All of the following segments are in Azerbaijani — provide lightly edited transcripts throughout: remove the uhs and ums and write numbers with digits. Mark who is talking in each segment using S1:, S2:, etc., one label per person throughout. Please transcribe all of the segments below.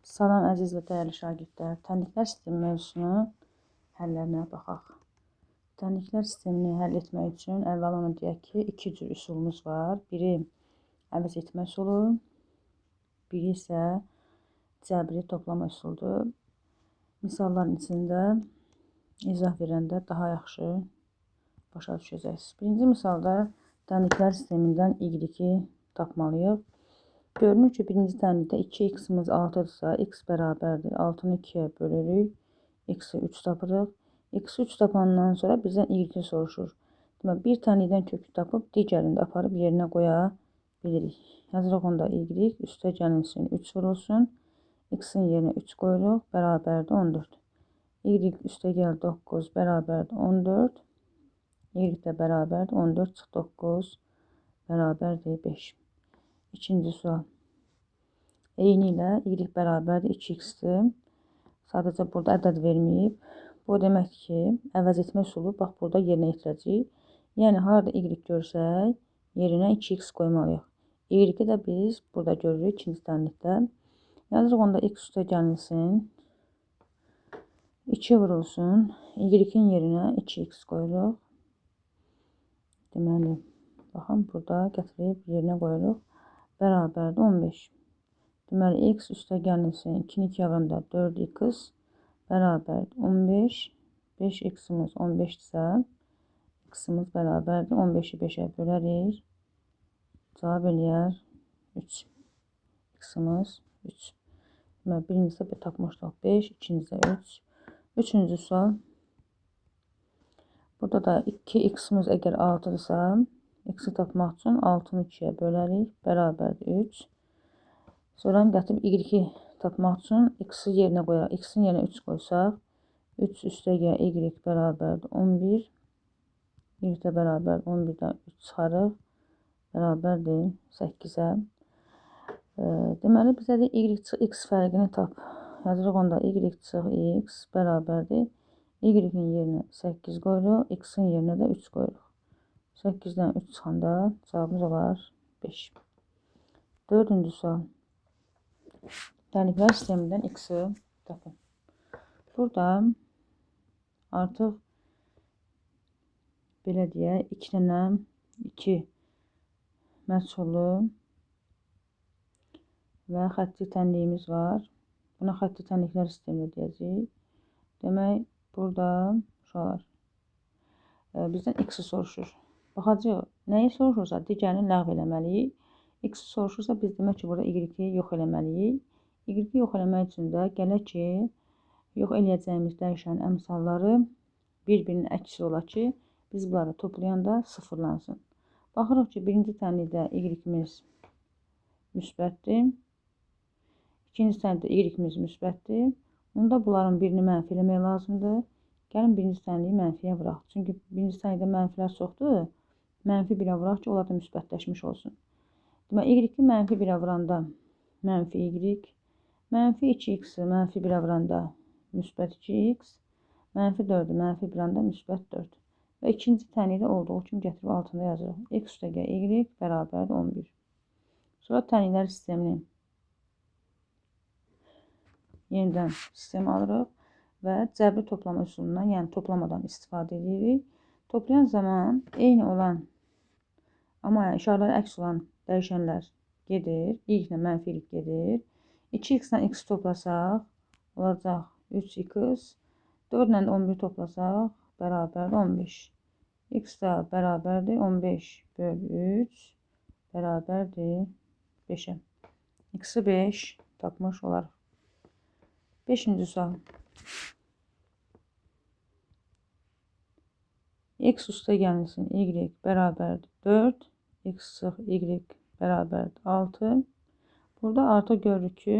S1: Salam əziz və dəyərli şagirdlər. Tənliklər sistemi mövzusunun həllərinə baxaq. Tənliklər sistemini həll etmək üçün əvvəla onu deyək ki, iki cür üsulumuz var. Biri əvəz etmə üsulu, biri isə cəbri toplama üsuludur. Misalların içində izah verəndə daha yaxşı başa düşəcəksiniz. Birinci misalda tənliklər sistemindən y-i tapmalıyıq. Görünür ki, birinci tənlikdə 2x-imiz 6-dırsa, x bərabərdir. 6-nı 2-yə bölürük, x-i 3 tapırıq. X-i 3 tapandan sonra bizdən y-i soruşur. Demək, bir tənlikdən kökü tapıb, digərini də aparıb yerinə qoya bilirik. Yazırıq onda y üstə gəlinsin 3 vurulsun. X-in yerinə 3 qoyuruq, bərabərdir 14. Y üstə gəl 9, bərabərdir 14. Y də bərabərdir 14 çıx 9, bərabərdir 5. İkinci sual. Eyni ilə y bərabərdir 2x-dir. Sadəcə burada ədəd verməyib. Bu demək ki, əvəz etmə üsulu bax burada yerinə yetirəcəyik. Yəni harada y görsək, yerinə 2x qoymalıyıq. Y də biz burada görürük ikinci tənlikdə. Yazırıq onda x üstə gəlinsin 2 vurulsun. Y-in yerinə 2x qoyuruq. Deməli, baxın burada gətirib yerinə qoyuruq. Bərabərdir 15. Deməli, x üstə gəlinsin 2-ni 2-yə vuranda 4x bərabərdir 15. 5x-imiz 15-dirsə, x-imiz bərabərdir 15-i 5-ə bölərik. Cavab eləyər 3. X-imiz 3. Deməli, birincisi də tapmışdıq 5, ikincisi də 3. Üçüncü sual. Burada da 2x-imiz əgər 6-dırsa, x-i tapmaq üçün 6-nı 2-yə bölərik, bərabərdir 3. Sonra gətirib y-i tapmaq üçün x-i yerinə qoyaraq, x-in yerinə 3 qoysaq, 3 üstə gəl y bərabərdir 11. Y də bərabərdir 11-dən 3 çıxarıq, bərabərdir 8-ə. Deməli, bizə də y çıx x fərqini tap. Yazırıq onda y çıx x bərabərdir. Y-in yerinə 8 qoyuruq, x-in yerinə də 3 qoyuruq. 8-dən 3 çıxanda cavabımız olar 5. Dördüncü sual. Tənliklər sistemindən x-i tapın. Burada artıq belə deyək, 2 dənə 2 məchullu və xətti tənliyimiz var. Buna xətti tənliklər sistemi deyəcəyik. Demək, burada uşaqlar bizdən x-i soruşur. Baxacaq, nəyi soruşursa, digərini ləğv eləməliyik. X-i soruşursa, biz demək ki, burada y-i yox eləməliyik. Y-i yox eləmək üçün də gələ ki, yox eləyəcəyimiz dəyişənin əmsalları bir-birinin əksi ola ki, biz bunları toplayanda sıfırlansın. Baxırıq ki, birinci tənlikdə y-imiz müsbətdir. İkinci tənlikdə y-imiz müsbətdir. Onda bunların birini mənfi eləmək lazımdır. Gəlin birinci tənliyi mənfiyə vuraq. Çünki birinci tənlikdə mənfilər çoxdur. Mənfi 1-ə vuraq ki, onlar da müsbətləşmiş olsun. Demək, y-i mənfi 1-ə vuranda mənfi y, mənfi 2x-i mənfi 1-ə vuranda müsbət 2x, mənfi 4-ü mənfi 1-ə vuranda müsbət 4. Və ikinci tənlikdə olduğu kimi gətirib altında yazırıq. X üstə gəl y bərabərdir 11. Sonra tənliklər sistemini yenidən sistem alırıq və cəbri toplama üsulundan, yəni toplamadan istifadə edirik. Toplayan zaman eyni olan, amma işarələri əks olan dəyişənlər gedir. Y ilə mənfi y gedir. 2x-dən x toplasaq, olacaq 3x. 4 ilə 11 toplasaq, bərabərdir 15. X da bərabərdir 15 böl 3, bərabərdir 5-ə. X-i 5 tapmış olarıq. 5-ci sual. X üstə gəlinsin y bərabərdir 4. X çıx y bərabərdir 6. Burada artıq görürük ki,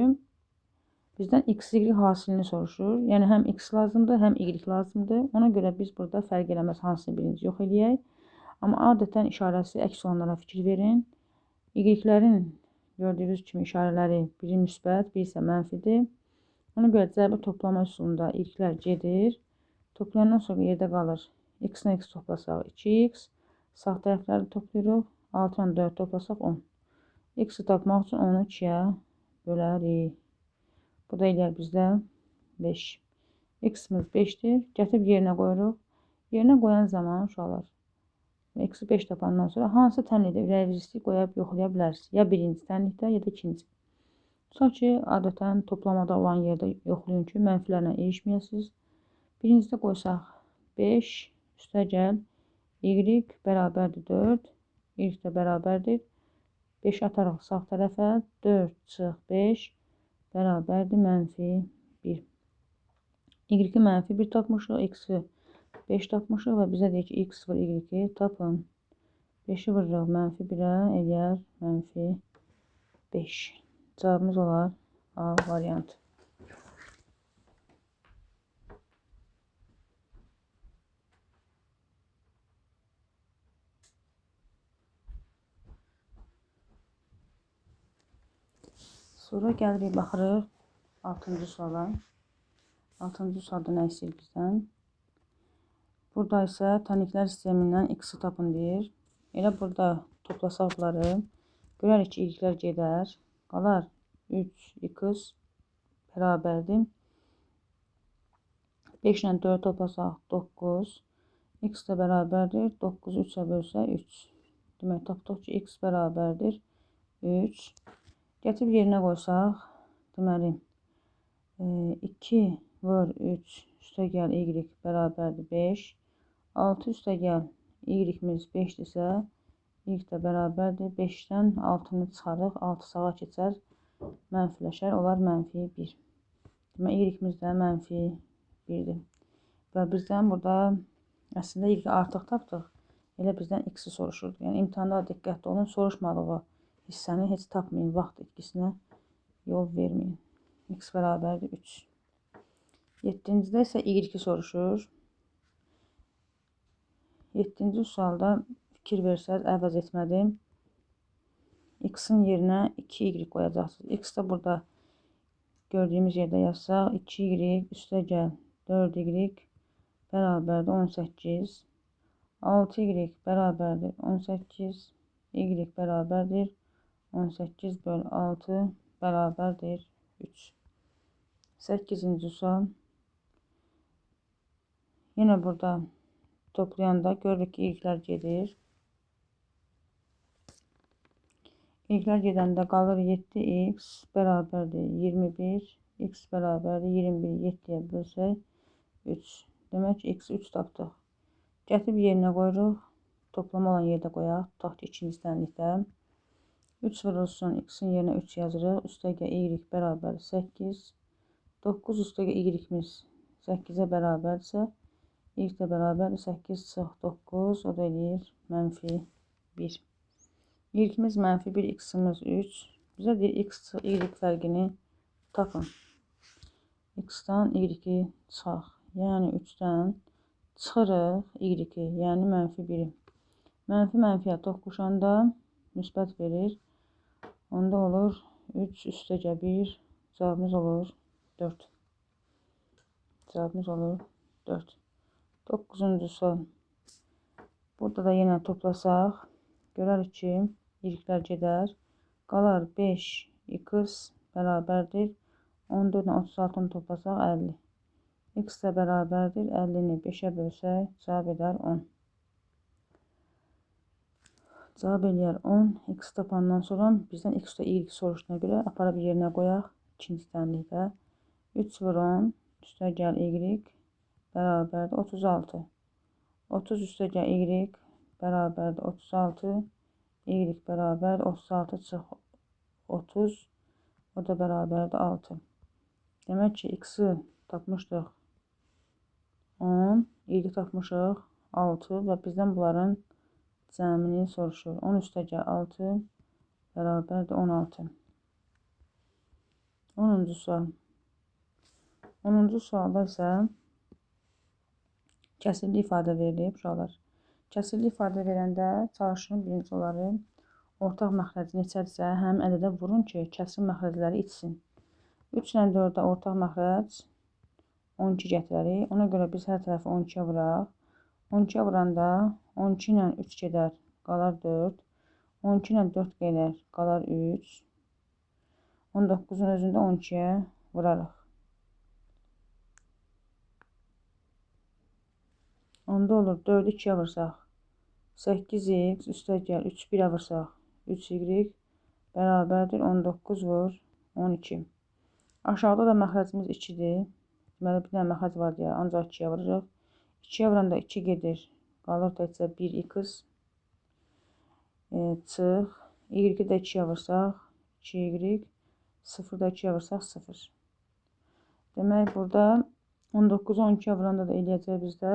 S1: bizdən x, y hasilini soruşur. Yəni, həm x lazımdır, həm y lazımdır. Ona görə biz burada fərq eləməz hansını birinci yox eləyək. Amma adətən işarəsi əks olanlara fikir verin. Y-lərin gördüyünüz kimi işarələri biri müsbət, biri isə mənfidir. Ona görə cəbri toplama üsulunda y-lər gedir. Toplayandan sonra yerdə qalır. X-nə x toplasaq 2x. Sağ tərəfləri toplayırıq. 6 ilə 4 toplasaq 10. X-i tapmaq üçün onu 2-yə bölərik. Bu da eləyər bizdə 5. X-imiz 5'dir. Gətirib yerinə qoyuruq. Yerinə qoyan zaman uşaqlar eksi 5 tapandan sonra hansı tənlikdə ürəyinizi qoyub yoxlaya bilərsiniz. Ya birinci tənlikdə, ya da ikinci. Tutaq ki, adətən toplamada olan yerdə yoxlayın ki, mənfilərlə ilişməyəsiniz. Birincidə qoysaq 5 üstəgəl y bərabərdir 4. Y də bərabərdir 5 ataraq sağ tərəfə 4 çıx 5 bərabərdir mənfi 1. Y-i mənfi 1 tapmışıq, x-i 5 tapmışıq və bizə deyir ki, x var y-i tapın. 5'i vururuq mənfi 1'ə, eləyər mənfi 5. Cavabımız olar A variantı. Sonra gəlirik, baxırıq 6-cı suala. 6-cı sualda nə istəyir bizdən? Burada isə tənliklər sistemindən x-i tapın deyir. Elə burada toplasaq bunları, görərik ki, y-lər gedər. Qalar 3x bərabərdir. 5 ilə 4 toplasaq 9. X də bərabərdir. 9 3-ə bölsə 3. Demək, tapdıq ki, x bərabərdir 3. Gətirib yerinə qoysaq, deməli, 2 vur 3 üstəgəl y bərabərdir 5. 6 üstəgəl y-imiz 5-dirsə, y də bərabərdir 5-dən 6-nı çıxarıq, 6 sağa keçər, mənfiləşər, olar mənfi 1. Demək, y-imiz də mənfi 1-dir. Və bizdən burada əslində y artıq tapdıq, elə bizdən x-i soruşurdu. Yəni, imtihanda diqqətli olun, soruşmadığı hissəni heç tapmayın, vaxt itkisinə yol verməyin. X bərabərdir 3. 7-cidə isə y2 soruşur. 7-ci sualda fikir versəz, əvəz etmədim. X-in yerinə 2y qoyacaqsınız. X də burada gördüyümüz yerdə yazsaq, 2y üstəgəl 4y bərabərdir 18. 6y bərabərdir 18. Y bərabərdir 18 böl 6 bərabərdir 3. 8-ci sual. Yenə burada toplayanda görürük ki, y-lər gedir. Y-lər gedəndə qalır 7x bərabərdir 21. X bərabərdir 21. 7-yə bölsək 3. Demək ki, x 3 tapdıq. Gətirib yerinə qoyuruq. Toplama olan yerdə qoyaq. Tutaq ki, ikinci tənlikdə. 3 vurulsun, x-in yerinə 3 yazırıq. Üstəgə y bərabər 8. 9 üstəgə y-imiz 8-ə bərabərdirsə, y də bərabərdir 8 çıx 9, o da eləyir mənfi 1. Y-imiz mənfi 1, x-imiz 3. Bizə deyir, x çıx y fərqini tapın. X-dan y-i çıxaq. Yəni 3-dən çıxırıq y-i, yəni mənfi 1-i. Mənfi mənfiyə toqquşanda müsbət verir. Onda olur 3 üstəgə 1, cavabımız olur 4. Cavabımız olur 4. 9-cu sual. Burada da yenə toplasaq, görərik ki, y-lər gedər. Qalar 5x bərabərdir 14 ilə 36-nı toplasaq 50. X də bərabərdir 50-ni 5-ə bölsək, cavab edər 10. Cavab eləyər 10. X tapandan sonra bizdən x və y soruşduğuna görə aparıb yerinə qoyaq. İkinci tənlikdə 3 vur 10 üstəgəl y bərabərdir 36. 30 üstəgəl y bərabərdir 36. Y bərabərdir 36 çıx 30. O da bərabərdir 6. Demək ki, x-i tapmışdıq 10. Y tapmışıq 6 və bizdən bunların cəmini soruşur. 10 üstəgəl 6 bərabərdir 16. 10-cu sual. 10-cu sualda isə kəsirli ifadə verilib, uşaqlar. Kəsirli ifadə verəndə çalışın birinci oları ortaq məxrəci neçədirsə, həmin ədədə vurun ki, kəsrin məxrəcləri içsin. 3 ilə 4-də ortaq məxrəc 12 gətirərik. Ona görə biz hər tərəfi 12-yə vuraq. 12-yə vuranda 12 ilə 3 gedər, qalar 4. 12 ilə 4 gedər, qalar 3. 19-un özündə 12-yə vurarıq. Onda olur 4'ü 2'ye vursaq 8x üstəgəl 3 1'ə vursaq 3y bərabərdir 19 vur 12. Aşağıda da məxrəcimiz 2'dir. Deməli bir dənə məxrəc var deyə ancaq 2'yə vuracaq. 2'yə vuranda 2 gedir. Qalır təkcə 1x. Çıx. Y-i də 2'yə vursaq 2y. 0 da 2'yə vursaq 0. Demək burada 19'u 12'yə vuranda da eləyəcək bizdə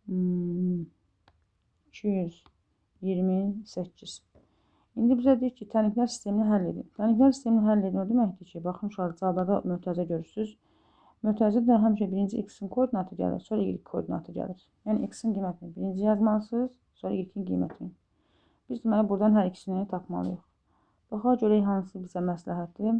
S1: 228. İndi bizə deyir ki, təniklər sistemini həll edin. Təniklər sistemini həll edin o deməkdir ki, baxın uşaqlar cavablarda mötərizə görürsünüz. Mötərizədə həmişə birinci x-in koordinatı gəlir, sonra y koordinatı gəlir. Yəni x-in qiymətini birinci yazmalısınız, sonra y-in qiymətini. Biz deməli buradan hər ikisini tapmalıyıq. Baxaq görək hansı bizə məsləhətdir.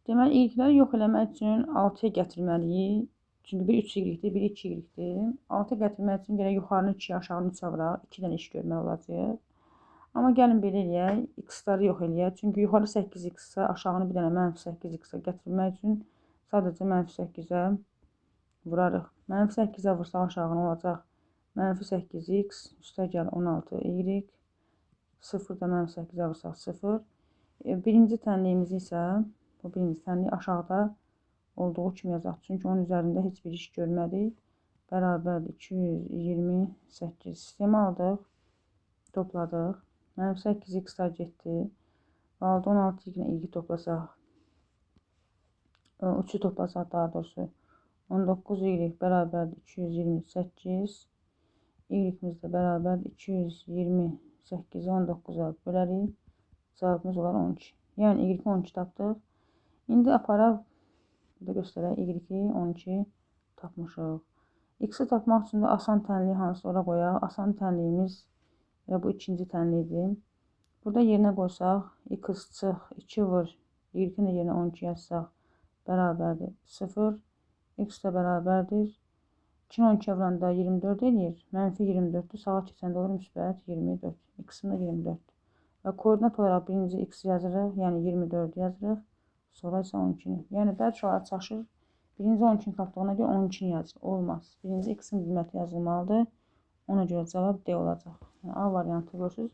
S1: Deməli y-ləri yox eləmək üçün 6'ya gətirməliyik. Çünki bir 3y-dir, bir 2y-dir. 6'ya gətirmək üçün gərək yuxarını 2'yə, aşağını 3'ə vuraq. 2 dənə iş görməli olacaq. Amma gəlin belə eləyək, x-ları yox eləyək. Çünki yuxarı 8x-ə, aşağını bir dənə -8x-ə gətirmək üçün sadəcə -8'ə vurarıq. -8'ə vursaq aşağını olacaq -8x üstəgəl 16y. 0 da -8'ə vursaq 0. Birinci tənliyimiz isə bu birinci tənliyi aşağıda olduğu kimi yazaq. Çünki onun üzərində heç bir iş görmədik. Bərabərdir 228. Sistemi aldıq. Topladıq. -8x-lar getdi. Qaldı 16 ilə ilgi toplasaq. 3'ü toplasaq daha doğrusu. 19y bərabərdir 228. Y-imiz də bərabərdir 228'i 19'a bölərik. Cavabımız olar 12. Yəni y-i 12 tapdıq. İndi aparaq burada göstərək y-i 12 tapmışıq. X-i tapmaq üçün də asan tənliyi hansı ora qoyaq. Asan tənliyimiz bu ikinci tənliyidir. Burada yerinə qoysaq x çıx 2 vur y-i də yerinə 12 yazsaq bərabərdir 0. X də bərabərdir 2'ni 12'ye vuranda 24 eləyir. -24'dür. Sağa keçəndə olur müsbət 24. X-in də 24. Və koordinat olaraq birinci x yazırıq. Yəni 24 yazırıq. Sonra isə 12'ni. Yəni bəzi uşaqlar çaşır. Birinci 12'ni tapdığına görə 12'ni yazır. Olmaz. Birinci x-in qiyməti yazılmalıdır. Ona görə cavab D olacaq. Yəni A variantı görürsünüz.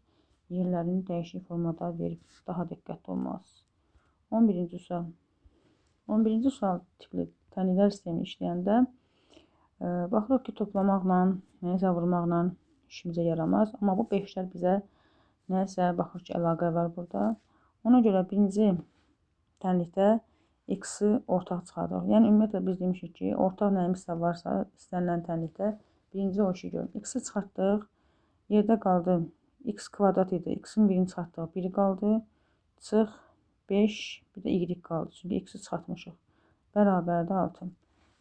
S1: Yerlərini dəyişik formada verib. Daha diqqətli olmalısınız. 11-ci sual. 11-ci sual tipli təniklər sistemi işləyəndə baxırıq ki, toplamaqla, nəyəsə vurmaqla işimizə yaramaz. Amma bu 5'lər bizə nəyəsə baxır ki, əlaqə var burada. Ona görə birinci tənlikdə x-i ortaq çıxardıq. Yəni ümumiyyətlə biz demişik ki, ortaq nəyimizsə varsa istənilən tənlikdə birinci o işi görün. X-i çıxartdıq. Yerdə qaldı. X kvadrat idi. X-in birini çıxartdıq. Biri qaldı. Çıx 5. Bir də y qaldı. Çünki x-i çıxartmışıq. Bərabərdir 6.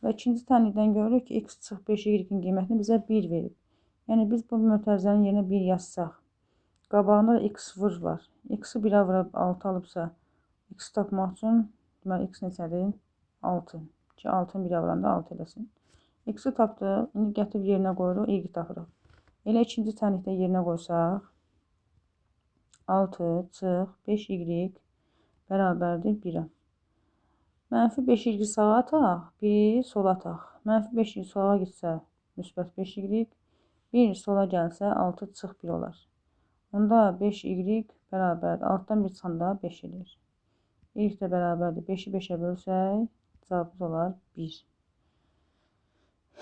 S1: Və ikinci tənlikdən görürük ki, x çıx 5 y-in qiymətini bizə 1 verib. Yəni biz bu mötərizənin yerinə 1 yazsaq. Qabağında da x vur var. X-i 1'ə vurub 6 alıbsa, x tapmaq üçün deməli x neçədir? 6. Ki 6'ın 1'ə vuranda 6 eləsin. X-i tapdıq. İndi gətirib yerinə qoyuruq, y tapırıq. Elə ikinci tənlikdə yerinə qoysaq 6 çıx 5y bərabərdir 1'ə. -5y sağa ataq, 1'i sola ataq. -5y sola gitsə müsbət 5y, 1 sola gəlsə 6 çıx 1 olar. Onda 5y bərabərdir 6'dan 1 çıxanda 5 edir. Y də bərabərdir 5'i 5'ə bölsək cavabımız olar 1.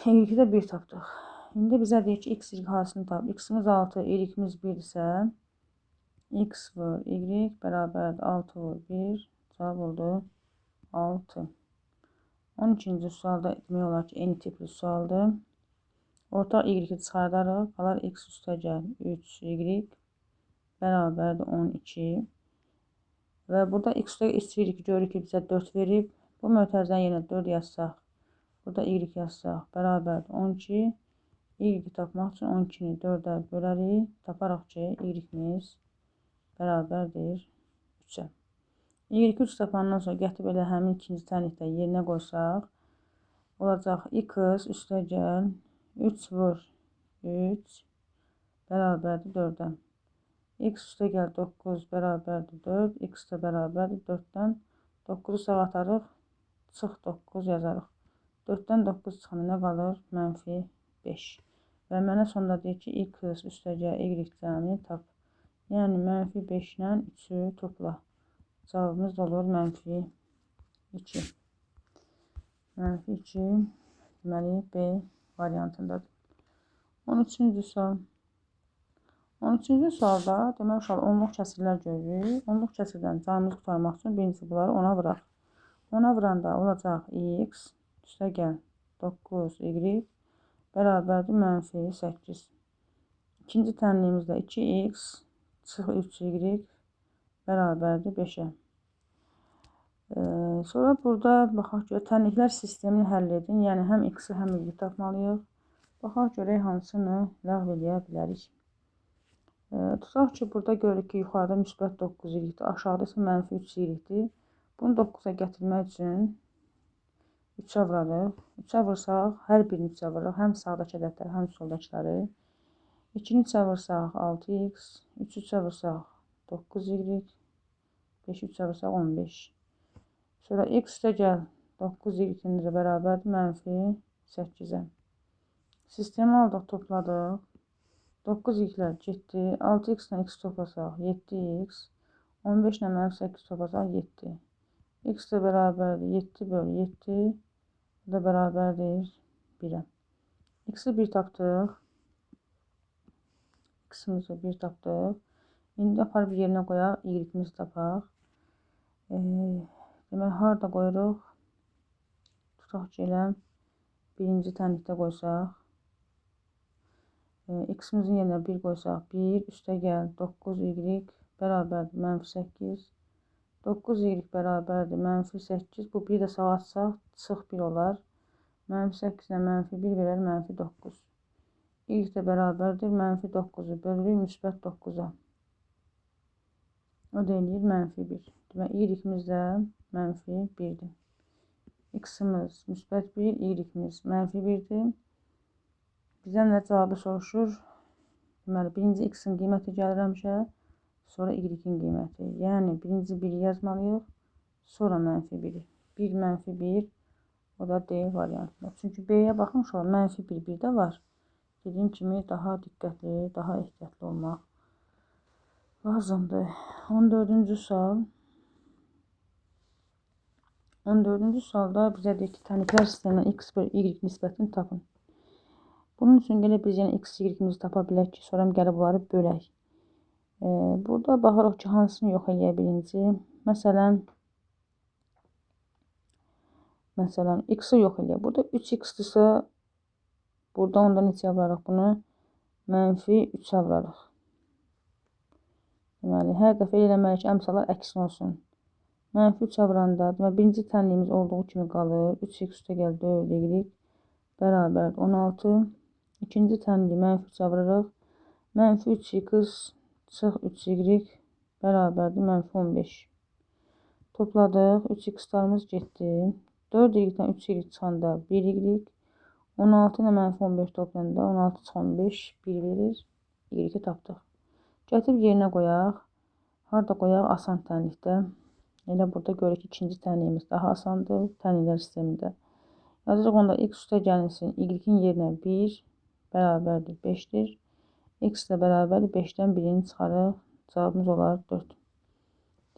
S1: Y-i də 1 tapdıq. İndi bizə deyir ki, x, y harasını tap. X-imiz 6, y-imiz 1 isə x vur y bərabərdir 6 vur 1. Cavab oldu 6. 12-ci sualda demək olar ki, eyni tipli sualdır. Ortaq y-i çıxardarıq. Qalar x üstəgəl 3y bərabərdir 12. Və burada x üstəgəl y görürük ki, bizə 4 verib. Bu mötərizənin yerinə 4 yazsaq, burada y yazsaq bərabərdir 12. Y tapmaq üçün 12'ni 4'ə bölərik. Taparaq ki, y-imiz bərabərdir 3'ə. Y 3 tapandan sonra gətirib elə həmin ikinci tənlikdə yerinə qoysaq, olacaq x üstəgəl 3 vur 3 bərabərdir 4'ə. X üstə gəl 9 bərabərdir 4. X də bərabərdir 4-dən 9-u sağa atarıq. Çıx 9 yazarıq. 4-dən 9 çıxanda nə qalır? Mənfi 5. Və mənə sonda deyir ki, X üstə gəl Y cəmini tap. Yəni mənfi 5 ilə 3-ü topla. Cavabımız olur mənfi 2. Mənfi 2 deməli B variantındadır. 13-cü sual. 13-cü sualda demək uşaq onluq kəsirlər görürük. Onluq kəsirdən canımızı qurtarmaq üçün birinci bunları ona vuraq. Ona vuranda olacaq X üstə gəl 9Y bərabərdir mənfi 8. İkinci tənliyimizdə 2X çıx 3Y bərabərdir 5-ə. Sonra burada baxaq görə tənliklər sistemini həll edin. Yəni həm X-i həm Y tapmalıyıq. Baxaq görək hansını ləğv edə bilərik. Tutaq ki, burada görürük ki, yuxarıda müsbət 9Y-dir, aşağıda isə mənfi 3Y-dir. Bunu 9-a gətirmək üçün 3-ə vurarıq. 3-ə vursaq, hər birini 3-ə vururuq. Həm sağdakı ədədləri, həm soldakıları. 2-ni 3-ə vursaq 6X, 3-ü 3-ə vursaq 9Y, 5-i 3-ə vursaq 15. Sonra X üstə gəl 9Y bərabərdir mənfi 8-ə. Sistemi aldıq, topladıq. 9Y-lər getdi. 6X ilə X toplasaq 7X. 15 ilə mənfi 8 toplasaq 7. X də bərabərdir 7 bölü 7. Bu da bərabərdir 1-ə. X-i 1 tapdıq. X-imizi 1 tapdıq. İndi aparıb yerinə qoyaq. Y-imizi tapaq. Deməli, harada qoyuruq? Tutaq ki, elə birinci tənlikdə qoysaq. X-imizin yerinə 1 qoysaq. 1 üstə gəl 9Y bərabərdir mənfi 8. 9Y bərabərdir mənfi 8. Bu 1 də sağa atsaq, çıx 1 olar. Mənfi 8 ilə mənfi 1 verər mənfi 9. Y də bərabərdir mənfi 9-u bölürük müsbət 9-a. O da eləyir mənfi 1. Deməli, Y-imiz də mənfi 1-dir. X-imiz müsbət 1, Y-imiz mənfi 1-dir. Bizdən də cavabı soruşur. Deməli, birinci X-in qiyməti gəlir həmişə, sonra Y-in qiyməti. Yəni, birinci 1-i yazmalıyıq, sonra mənfi 1-i. 1 mənfi 1, o da D variantında. Çünki B-yə baxın, uşaq, mənfi 1, 1 də var. Dediyim kimi, daha diqqətli, daha ehtiyatlı olmaq lazımdır. 14-cü sual. 14-cü sualda bizə deyir ki, tənliklər sistemindən X bölü Y nisbətini tapın. Bunun üçün gələ biz yenə X, Y-imizi tapa bilək ki, sonra gəlib bunları bölək. Burada baxırıq ki, hansını yox eləyə birinci. Məsələn, X-i yox eləyə. Burada 3X-dirsə, burada onda neçəyə vurarıq bunu? Mənfi 3-ə vurarıq. Deməli, hər dəfə eləməliyik ki, əmsallar əksin olsun. Mənfi 3-ə vuranda, birinci tənliyimiz olduğu kimi qalır. 3X üstə gəl 4Y bərabərdir 16. İkinci tənliyi mənfi 3-ə vurarıq. Mənfi 3X çıx 3Y bərabərdir mənfi 15. Topladıq. 3X-larımız getdi. 4Y-dən 3Y çıxanda 1Y. 16 ilə mənfi 15 toplayanda 16 çıx 15 1 verir. Y-i tapdıq. Gətirib yerinə qoyaq. Harada qoyaq? Asan tənlikdə. Elə burada görürük ki, ikinci tənliyimiz daha asandır. Tənliklər sistemində. Yazırıq onda X üstə gəlinsin. Y-in yerinə 1 bərabərdir 5-dir. X də bərabərdir 5-dən 1-ini çıxarıq. Cavabımız olar 4.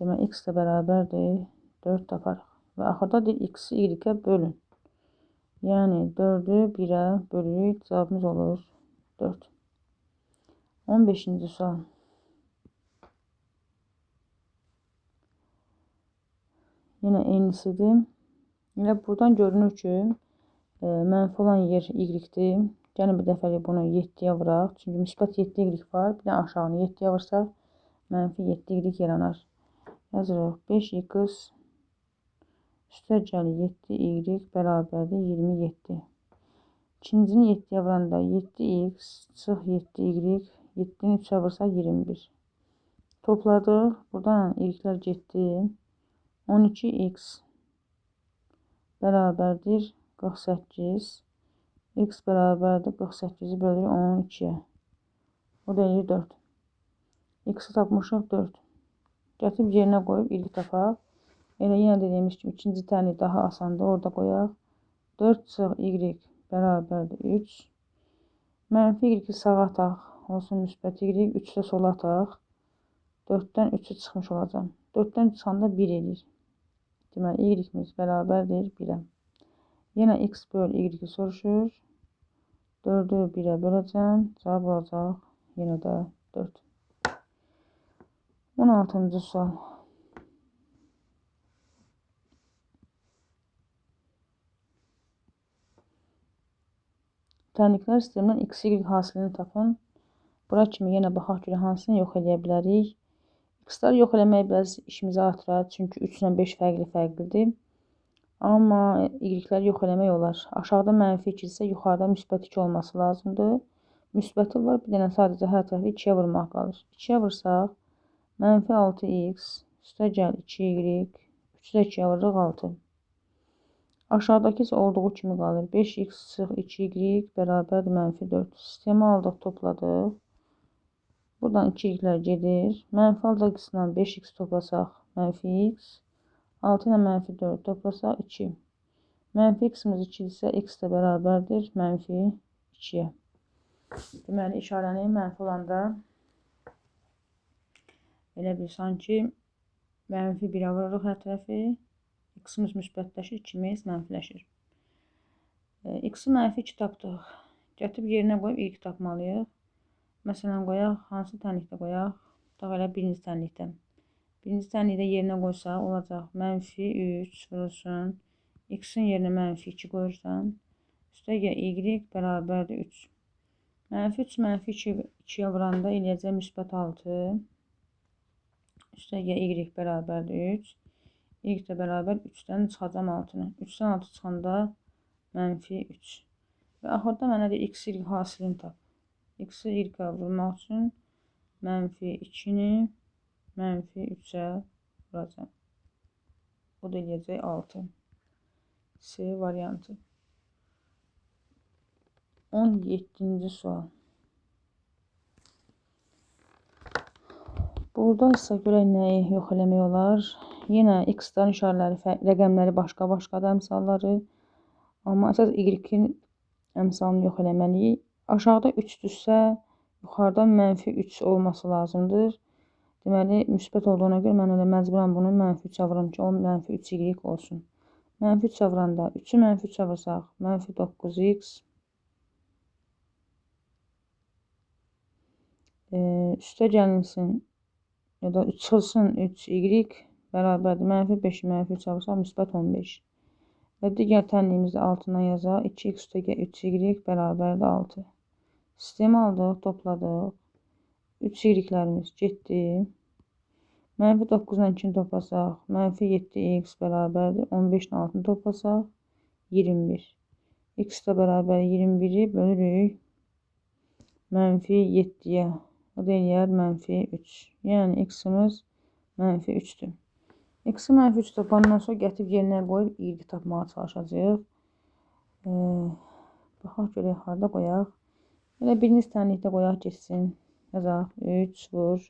S1: Demək, X də bərabərdir 4 taparıq. Və axırda deyir X-i Y-ə bölün. Yəni 4-ü 1-ə bölürük. Cavabımız olur 4. 15-ci sual. Yenə eynisidir. Elə buradan görünür ki, mənfi olan yer Y-dir. Gəlin bir dəfəlik bunu 7-yə vuraq. Çünki müsbət 7Y var. Bir də aşağını 7-yə vursaq, mənfi 7Y yaranar. Yazırıq 5X üstə gəl 7Y bərabərdir 27. İkincini 7-yə vuranda 7X çıx 7Y, 7-ni 3-ə vursaq 21. Topladıq. Buradan Y-lər getdi. 12X bərabərdir 48. X bərabərdir 48-i bölürük 12-yə. O da eləyir 4. X-i tapmışıq 4. Gətirib yerinə qoyub y tapaq. Elə yenə dediyimiz kimi ikinci tənlik daha asandır. Orada qoyaq. 4 çıx y bərabərdir 3. Mənfi y-i sağa ataq. Olsun müsbət y. 3 də sola ataq. 4-dən 3'ü çıxmış olacaq. 4-dən çıxanda 1 edir. Deməli y-imiz bərabərdir 1-ə. Yenə x böl y soruşur. 4'ü 1'ə böləcəm. Cavab olacaq yenə də 4. 16-cı sual. Tənliklər sistemindən x, y hasilini tapın. Bura kimi yenə baxaq görə hansını yox edə bilərik. X-ları yox eləmək biraz işimizi artırar. Çünki 3 ilə 5 fərqlidir. Amma y-ləri yox eləmək olar. Aşağıda mənfi 2 isə yuxarıda müsbət 2 olması lazımdır. Müsbəti var. Bir dənə sadəcə hər tərəfi 2'yə vurmaq qalır. 2'yə vursaq mənfi 6x üstə gəl 2y 3'ü də 2'yə vururuq 6. Aşağıdakı isə olduğu kimi qalır. 5x çıx 2y bərabərdir mənfi 4. Sistemi aldıq, topladıq. Buradan 2y'lər gedir. Mənfi aldıq-dan 5x toplasaq mənfi x. 6 ilə mənfi 4 toplasaq 2. Mənfi x-imiz 2 isə x də bərabərdir mənfi 2'yə. Deməli, işarəni mənfi olanda elə bir sanki mənfi 1'ə vururuq hər tərəfi. X-imiz müsbətləşir, 2'miz mənfiləşir. X-i mənfi 2 tapdıq. Gətirib yerinə qoyub y tapmalıyıq. Məsələn, qoyaq, hansı tənlikdə qoyaq? Tutaq elə birinci tənlikdən. Birinci tənlikdə yerinə qoysaq olacaq mənfi 3 vurulsun. X-in yerinə mənfi 2 qoyursan. Üstə y bərabərdir 3. Mənfi 3 mənfi 2'yə vuranda eləyəcək müsbət 6. Üstə y bərabərdir 3. Y də bərabər 3'dən çıxacam 6'nı. 3'dən 6 çıxanda mənfi 3. Və axırda mənə də x, y hasilini tap. X-i y-ə vurmaq üçün mənfi 2'ni mənfi 3'ə vuracam. Bu da eləyəcək 6. C variantı. 17-ci sual. Burada isə görək nəyi yox eləmək olar. Yenə x-ların işarələri, rəqəmləri başqa-başqadır əmsalları. Amma əsas y-in əmsalını yox eləməliyik. Aşağıda 3-dürsə, yuxarıda mənfi 3 olması lazımdır. Deməli, müsbət olduğuna görə mən elə məcburən bunu mənfi 3'ə vururum ki, o mənfi 3y olsun. Mənfi 3'ə vuranda 3'ü mənfi 3'ə vursaq, mənfi 9x. Üstə gəlinsin, ya da çıxılsın 3y bərabərdir. Mənfi 5'i mənfi 3'ə vursaq, müsbət 15. Və digər tənliyimizi altından yazaq. 2x üstə 3y bərabərdir 6. Sistemi aldıq, topladıq. 3y-lərimiz getdi. Mənfi 9 ilə 2'ni toplasaq, mənfi 7x bərabərdir. 15 ilə 6'nı toplasaq, 21. X də bərabər 21'i bölürük mənfi 7'yə. O da eləyər mənfi 3. Yəni x-imiz mənfi 3'dür. X-i mənfi 3 tapandan sonra gətirib yerinə qoyub y tapmağa çalışacağıq. Baxaq görək, harada qoyaq. Elə birinci tənlikdə qoyaq geçsin. Yazaq 3 vur.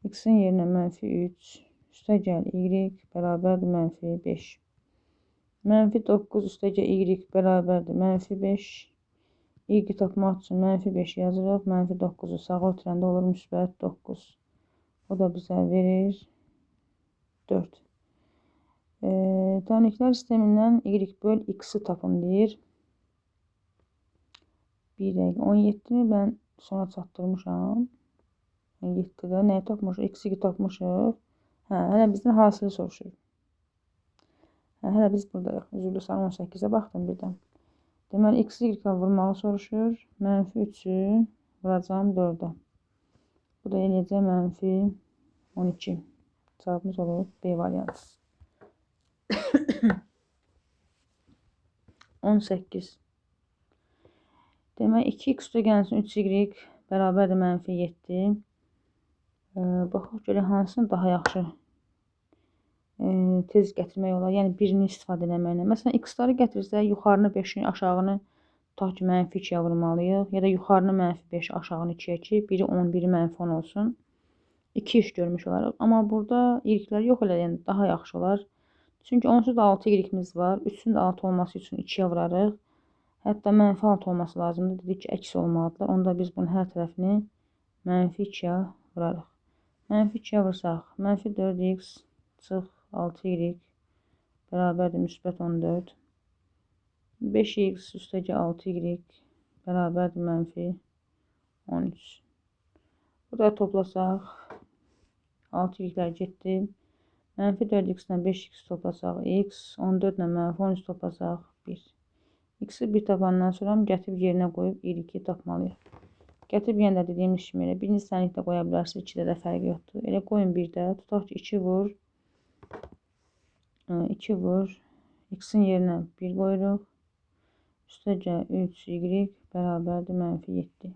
S1: X-in yerinə mənfi 3. Üstə gəl y bərabərdir mənfi 5. Mənfi 9 üstə gəl y bərabərdir mənfi 5. Y tapmaq üçün mənfi 5 yazırıq. Mənfi 9'u sağa ötürəndə olur müsbət 9. O da bizə verir 4. Tənliklər sistemindən y böl x-i tapın deyir. 17'ni mən sona çatdırmışam. 17'də nəyi tapmışıq? X-i tapmışıq. Hələ bizdən hasili soruşur. Hələ biz buradayıq. Üzrlü sayı 18'ə baxdım birdən. Deməli, x-i y-ə vurmağı soruşur. Mənfi 3'ü vuracam 4'ə. Bu da eləyəcək mənfi 12. Cavabımız olur B variantı. 18. Demək, 2x üstə gəlsin 3y bərabərdir mənfi 7. Baxaq görək hansını daha yaxşı tez gətirmək olar. Yəni, birini istifadə eləməklə. Məsələn, x-ları gətirirsə, yuxarını 5'i, aşağını tutaq ki, mənfi 2'yə vurmalıyıq. Ya da yuxarını mənfi 5, aşağını 2'yə ki, biri 10, biri mənfi 10 olsun. 2 iş görmüş olaraq. Amma burada irikləri yox eləyən daha yaxşı olar. Çünki onsuz da 6 irikimiz var. 3-ün də 6 olması üçün 2-yə vurarıq. Hətta mənfi 6 olması lazımdır. Dedik ki, əks olmalıdırlar. Onda biz bunun hər tərəfini mənfi 2-yə vurarıq. Mənfi 2-yə vursaq, mənfi 4x çıx 6y bərabərdir müsbət 14. 5x üstəgə 6y bərabərdir mənfi 13. Burada toplasaq 6y'lər getdi. Mənfi 4x-dən 5x toplasaq x, 14-lə mənfi 13 toplasaq 1. X-i 1 tapandan sonra gətirib yerinə qoyub y-i tapmalıyıq. Gətirib yenə də dediyimiz kimi elə birinci sənlikdə qoya bilərsiniz, 2-də də fərqi yoxdur. Elə qoyun 1-də, tutaq ki 2 vur, 2 vur, x-in yerinə 1 qoyuruq. Üstəcə 3y bərabərdir mənfi 7.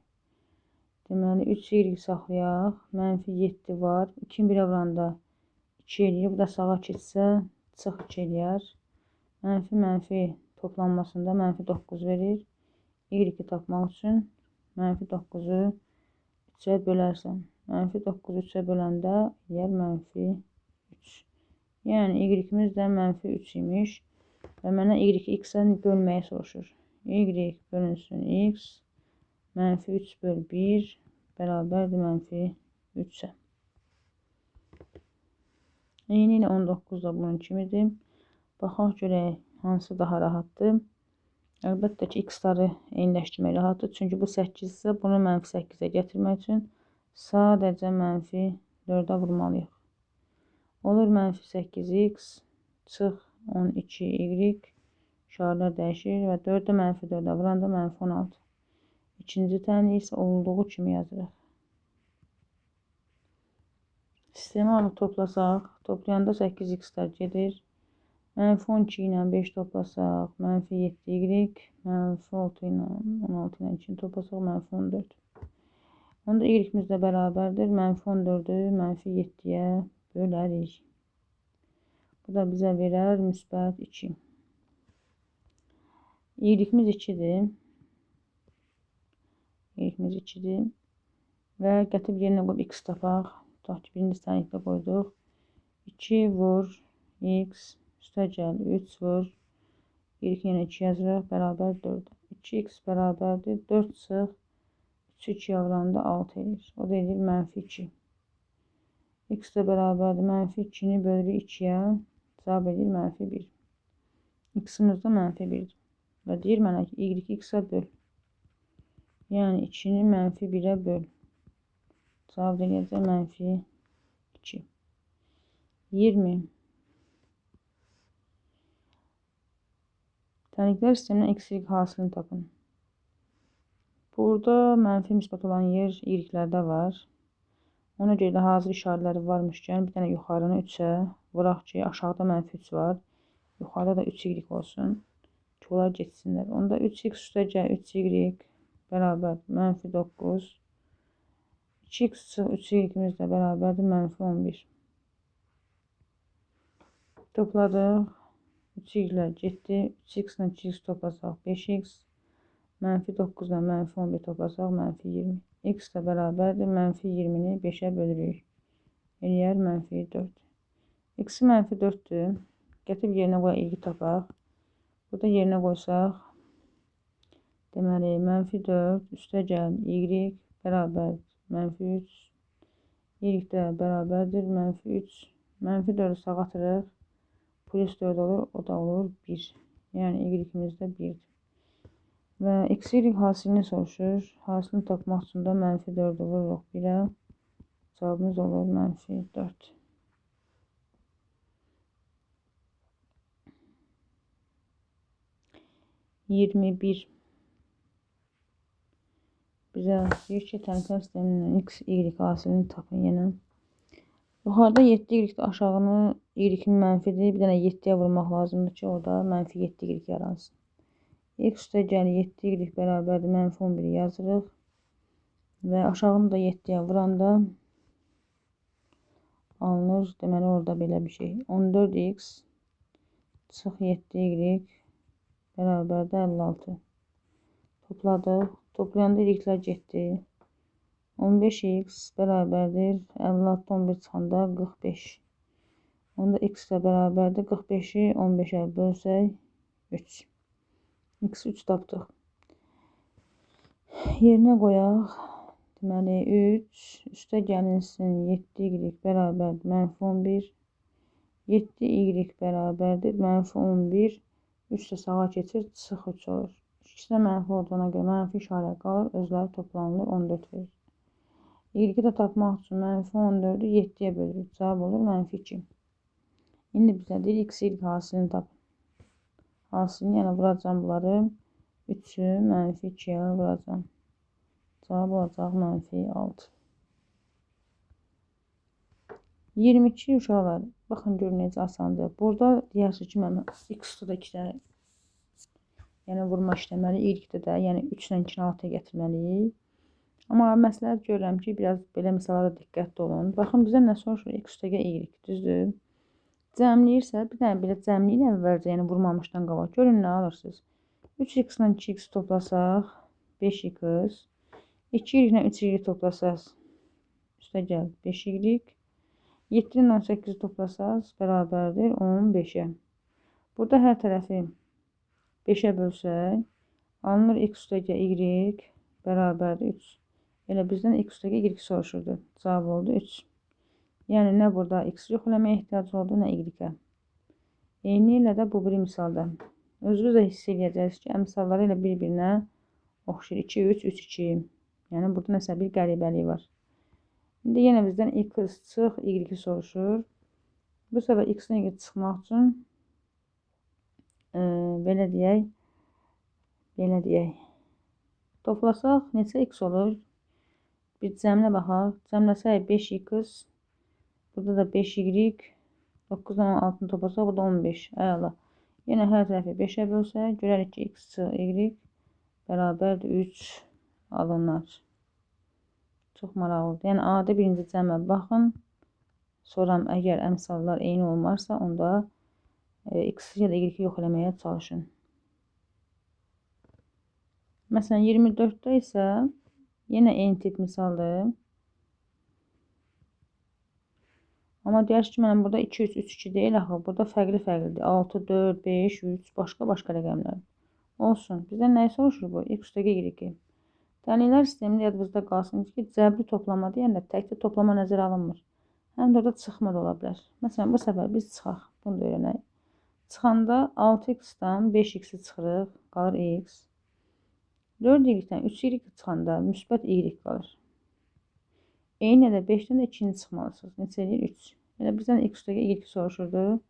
S1: Deməli 3y saxlayaq, mənfi 7 var, 2-ni 1-ə vuranda 2 eləyir. Bu da sağa keçsə, çıx 2 eləyər. Mənfi toplanmasında mənfi 9 verir. Y-i tapmaq üçün mənfi 9-u 3-ə bölərsən. Mənfi 9-u 3-ə böləndə eləyər mənfi 3. Yəni y-imiz də mənfi 3 imiş. Və mənə y-i x-ə bölməyi soruşur. Y bölünsün x mənfi 3 böl 1 bərabərdir mənfi 3-ə. Eyni ilə 19 da bunun kimidir. Baxaq görək hansı daha rahatdır. Əlbəttə ki, x-ları eyniləşdirmək rahatdır. Çünki bu 8 isə bunu mənfi 8-ə gətirmək üçün sadəcə mənfi 4-ə vurmalıyıq. Olur mənfi 8x çıx 12y şarlar dəyişir və 4-də mənfi 4-ə vuranda mənfi 16. İkinci tənlik isə olduğu kimi yazırıq. Sistemi alıb toplasaq, toplayanda 8x-lər gedir. Mənfi 12 ilə 5 toplasaq, mənfi 7y, mənfi 6 ilə 16 ilə 2-ni toplasaq, mənfi 14. Onda y-imiz də bərabərdir. Mənfi 14-ü mənfi 7-yə bölərik. Bu da bizə verər müsbət 2. Y-imiz 2-dir. Y-imiz 2-dir. Və gətirib yerinə qoyub x tapaq. Tutaq ki, birinci sənlikdə qoyduq. 2 vur x üstəgəl 3 vur. Y-i yenə 2 yazırıq. Bərabər 4. 2x bərabərdir. 4 çıx. 3 2-yə vuranda 6 edir. O da edir mənfi 2. X də bərabərdir. Mənfi 2-ni bölürük 2-yə. Cavab edir mənfi 1. X-imiz də mənfi 1-dir. Və deyir mənə ki, y x-ə böl. Yəni 2-ni mənfi 1-ə böl. Cavab eləyəcək mənfi 2. 20. Təliklər sistemindən x-y hasilini tapın. Burada mənfi müsbət olan yer y-lərdə var. Ona görə də hazır işarələri varmışkən bir dənə yuxarını 3-ə vuraq ki, aşağıda mənfi 3 var. Yuxarıda da 3y olsun. Ki, onlar geçsinlər. Onda 3x üstəcə 3y bərabər mənfi 9. 2x çıx 3y-imiz də bərabərdir mənfi 11. Topladıq. 3y-lər getdi. 3x ilə 2x toplasaq 5x. Mənfi 9 ilə mənfi 11 toplasaq mənfi 20. X də bərabərdir. Mənfi 20-ni 5-ə bölürük. Eləyər mənfi 4. X-i mənfi 4-dür. Gətirib yerinə qoyaq y tapaq. Burada yerinə qoysaq. Deməli, mənfi 4 üstəgəl y bərabər mənfi 3. Y də bərabərdir mənfi 3. Mənfi 4-ü sağa atırıq. Plus 4 olur, o da olur 1. Yəni y-imiz də 1-dir. Və x-y hasilini soruşur. Hasilini tapmaq üçün də mənfi 4-ü vururuq 1-ə. Cavabımız olur mənfi 4. 21. Bizə deyir ki, təliklər sisteminin x-y hasilini tapın yenə. Yuxarıda 7y aşağını y-in mənfidir. Bir dənə 7-yə vurmaq lazımdır ki, orada mənfi 7y yaransın. X üstəgəl 7y bərabərdir mənfi 11 yazırıq. Və aşağını da 7-yə vuranda alınır. Deməli, orada belə bir şey. 14x çıx 7y bərabərdir 56. Topladıq. Toplayanda y-lər getdi. 15x bərabərdir 56 11 çıxanda 45. Onda x ilə bərabərdir 45-i 15-ə bölsək 3. X 3 tapdıq. Yerinə qoyaq. Deməli 3 üstə gəlinsin 7y bərabərdir -11. 7y bərabərdir -11. 3 də sağa keçir, çıx 3 olur. İkisi də mənfi olduğuna görə mənfi işarə qalır, özləri toplanılır, 14 verir. Y-i də tapmaq üçün -14-ü 7-yə bölürük. Cavab olur -2. İndi bizə deyir x, y hasilini tap. Hasilini yəni vuracam bunları. 3-ü -2-yə vuracam. Cavab olacaq -6. 22 uşaqlar. Baxın görün necə asandır. Burada deyirsiniz ki, mən x-də da 2 dənə yəni vurma işləməli, y-də də, yəni 3 ilə 2-ni 6-ya gətirməliyik. Amma məsləhət görürəm ki, biraz belə misallara diqqətli olun. Baxın, bizə nə soruşur? X üstəgə y, düzdür? Cəmləyirsə, bir dənə belə cəmləyin əvvəlcə, yəni vurmamışdan qabaq. Görün nə alırsınız? 3x ilə 2x toplasaq, 5x. 2y ilə 3y toplasaq, üstə gəl 5y. 7 ilə 18 toplasaq, bərabərdir 15-ə. Burada hər tərəfi 5-ə bölsək, alınır x üstəgə y bərabərdir 3. Elə bizdən x üstəgə y soruşurdu. Cavab oldu 3. Yəni nə burada x yox eləməyə ehtiyac oldu, nə y-ə. Eyni ilə də bu biri misalda. Özünüz də hiss edəcəksiniz ki, əmsalları ilə bir-birinə oxşayır. 2, 3, 3, 2. Yəni burada nəsə bir qəribəlik var. İndi yenə bizdən x çıx, y soruşur. Bu səfər x-lə y çıxmaq üçün belə deyək. Toplasaq neçə x olur? Bir cəmlə baxaq. Cəmləsək 5x, burada da 5y, 9-dan 6-nı toplasaq, burada 15. Əla. Yenə hər tərəfi 5-ə bölsək, görərik ki, x çıx, y bərabərdir 3 alınır. Çox maraqlıdır. Yəni, adi birinci cəmlə baxın. Sonra əgər əmsallar eyni olmarsa, onda x ya da y yox eləməyə çalışın. Məsələn, 24-də isə yenə eyni tip misaldır. Amma deyərsiniz ki, mənim burada 2, 3, 3, 2 deyil axı. Burada fərqli-fərqlidir. 6, 4, 5, 3, başqa rəqəmlər. Olsun. Bizdən nəyi soruşur bu? X üstəgə y. Tənliklər sistemində yadınızda qalsın ki, cəbri toplama deyəndə təkcə toplama nəzərə alınmır. Həm də orada çıxma da ola bilər. Məsələn, bu səfər biz çıxaq. Bunu da öyrənək. Çıxanda 6x-dan 5x-i çıxırıq. Qalır x. 4y-dən 3y çıxanda müsbət y qalır. Eyni də 5-dən də 2-ni çıxmalısınız. Neçə eləyir? 3. Elə bizdən x üstəgə y soruşurdu.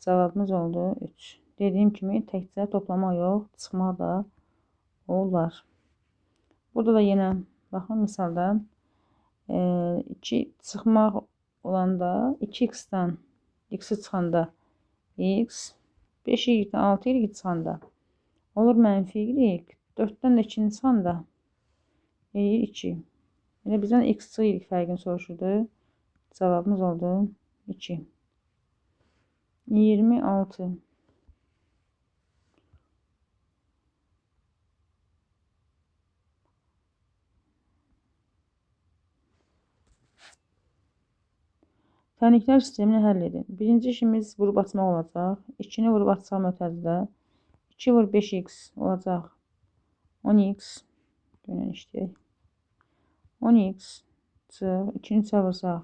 S1: Cavabımız oldu 3. Dediyim kimi təkcə toplama yox, çıxmaq da olar. Burada da yenə baxın misalda 2 çıxmaq olanda 2x-dan x-i çıxanda x, 5y-dən 6y çıxanda olur -y, 4-dən də 2-ni çıxanda eləyir 2. Elə bizdən x y fərqini soruşurdu. Cavabımız oldu 2. 26. Tənliklər sistemini həll edin. Birinci işimiz vurub açmaq olacaq. 2-ni vurub açsam ötəridə. 2 vur 5x olacaq. 10x. Dönən işləyək. 10x çıx. 2-ni çavursaq.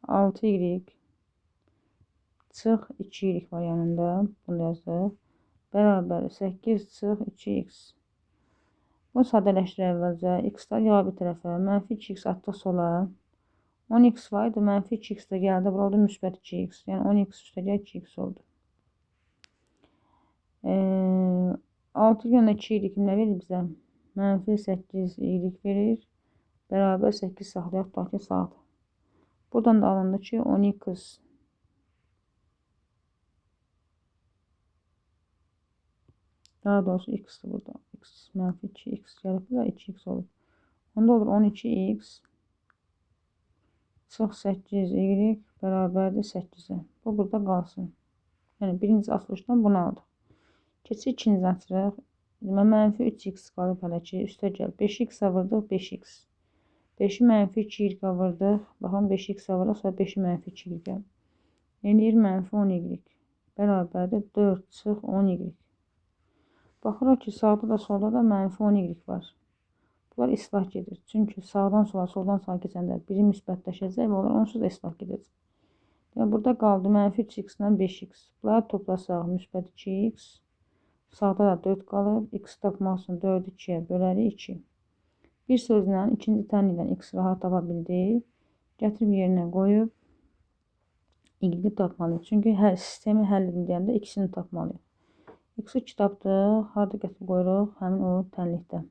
S1: 6y çıx 2y var yanında. Bunu yazdıq. Bərabər 8 çıx 2x. Bunu sadələşdir əvvəlcə. X-lar yağ bir tərəfə. -2x atdıq sola. 10x var idi. -2x də gəldi. Bura oldu müsbət 2x. Yəni 10x üstəgə 2x oldu. 6 yönə 2y nə verir bizə? -8y verir. Bərabər 8 saxlayaq. Tutaq ki, sağdır. Buradan da alındı ki, 10x daha doğrusu x'dir burada. X -2x gəlib burada 2x olur. Onda olur 12x çıx 8y bərabərdir 8-ə. Bu burada qalsın. Yəni birinci açılışdan bunu aldıq. Keçir ikinci açırıq. Demək, mənfi 3x qalıb hələ ki. Üstə gəl. 5x vurdıq 5x. 5-i mənfi 2y vurdıq. Baxın 5x vuraq, sonra 5-i mənfi 2y. Eləyir mənfi 10y. Bərabərdir 4 çıx 10y. Baxırıq ki, sağda da solda da mənfi 10y var. Bunlar islah gedir. Çünki sağdan sola, soldan sağa keçəndə biri müsbətləşəcək və onlar onsuz da islah gedəcək. Yəni, burada qaldı mənfi 3x ilə 5x. Bunları toplasaq müsbət 2x. Sağda da 4 qalıb. X tapmaq üçün 4-ü 2-yə bölərik 2. Bir sözlə ikinci tənlikdən x rahat tapa bildik. Gətirib yerinə qoyub y-ni tapmalıyıq. Çünki sistemi həll edin deyəndə ikisini tapmalıyıq. X-i 2 tapdıq. Harada gətirib qoyuruq? Həmin o tənlikdə.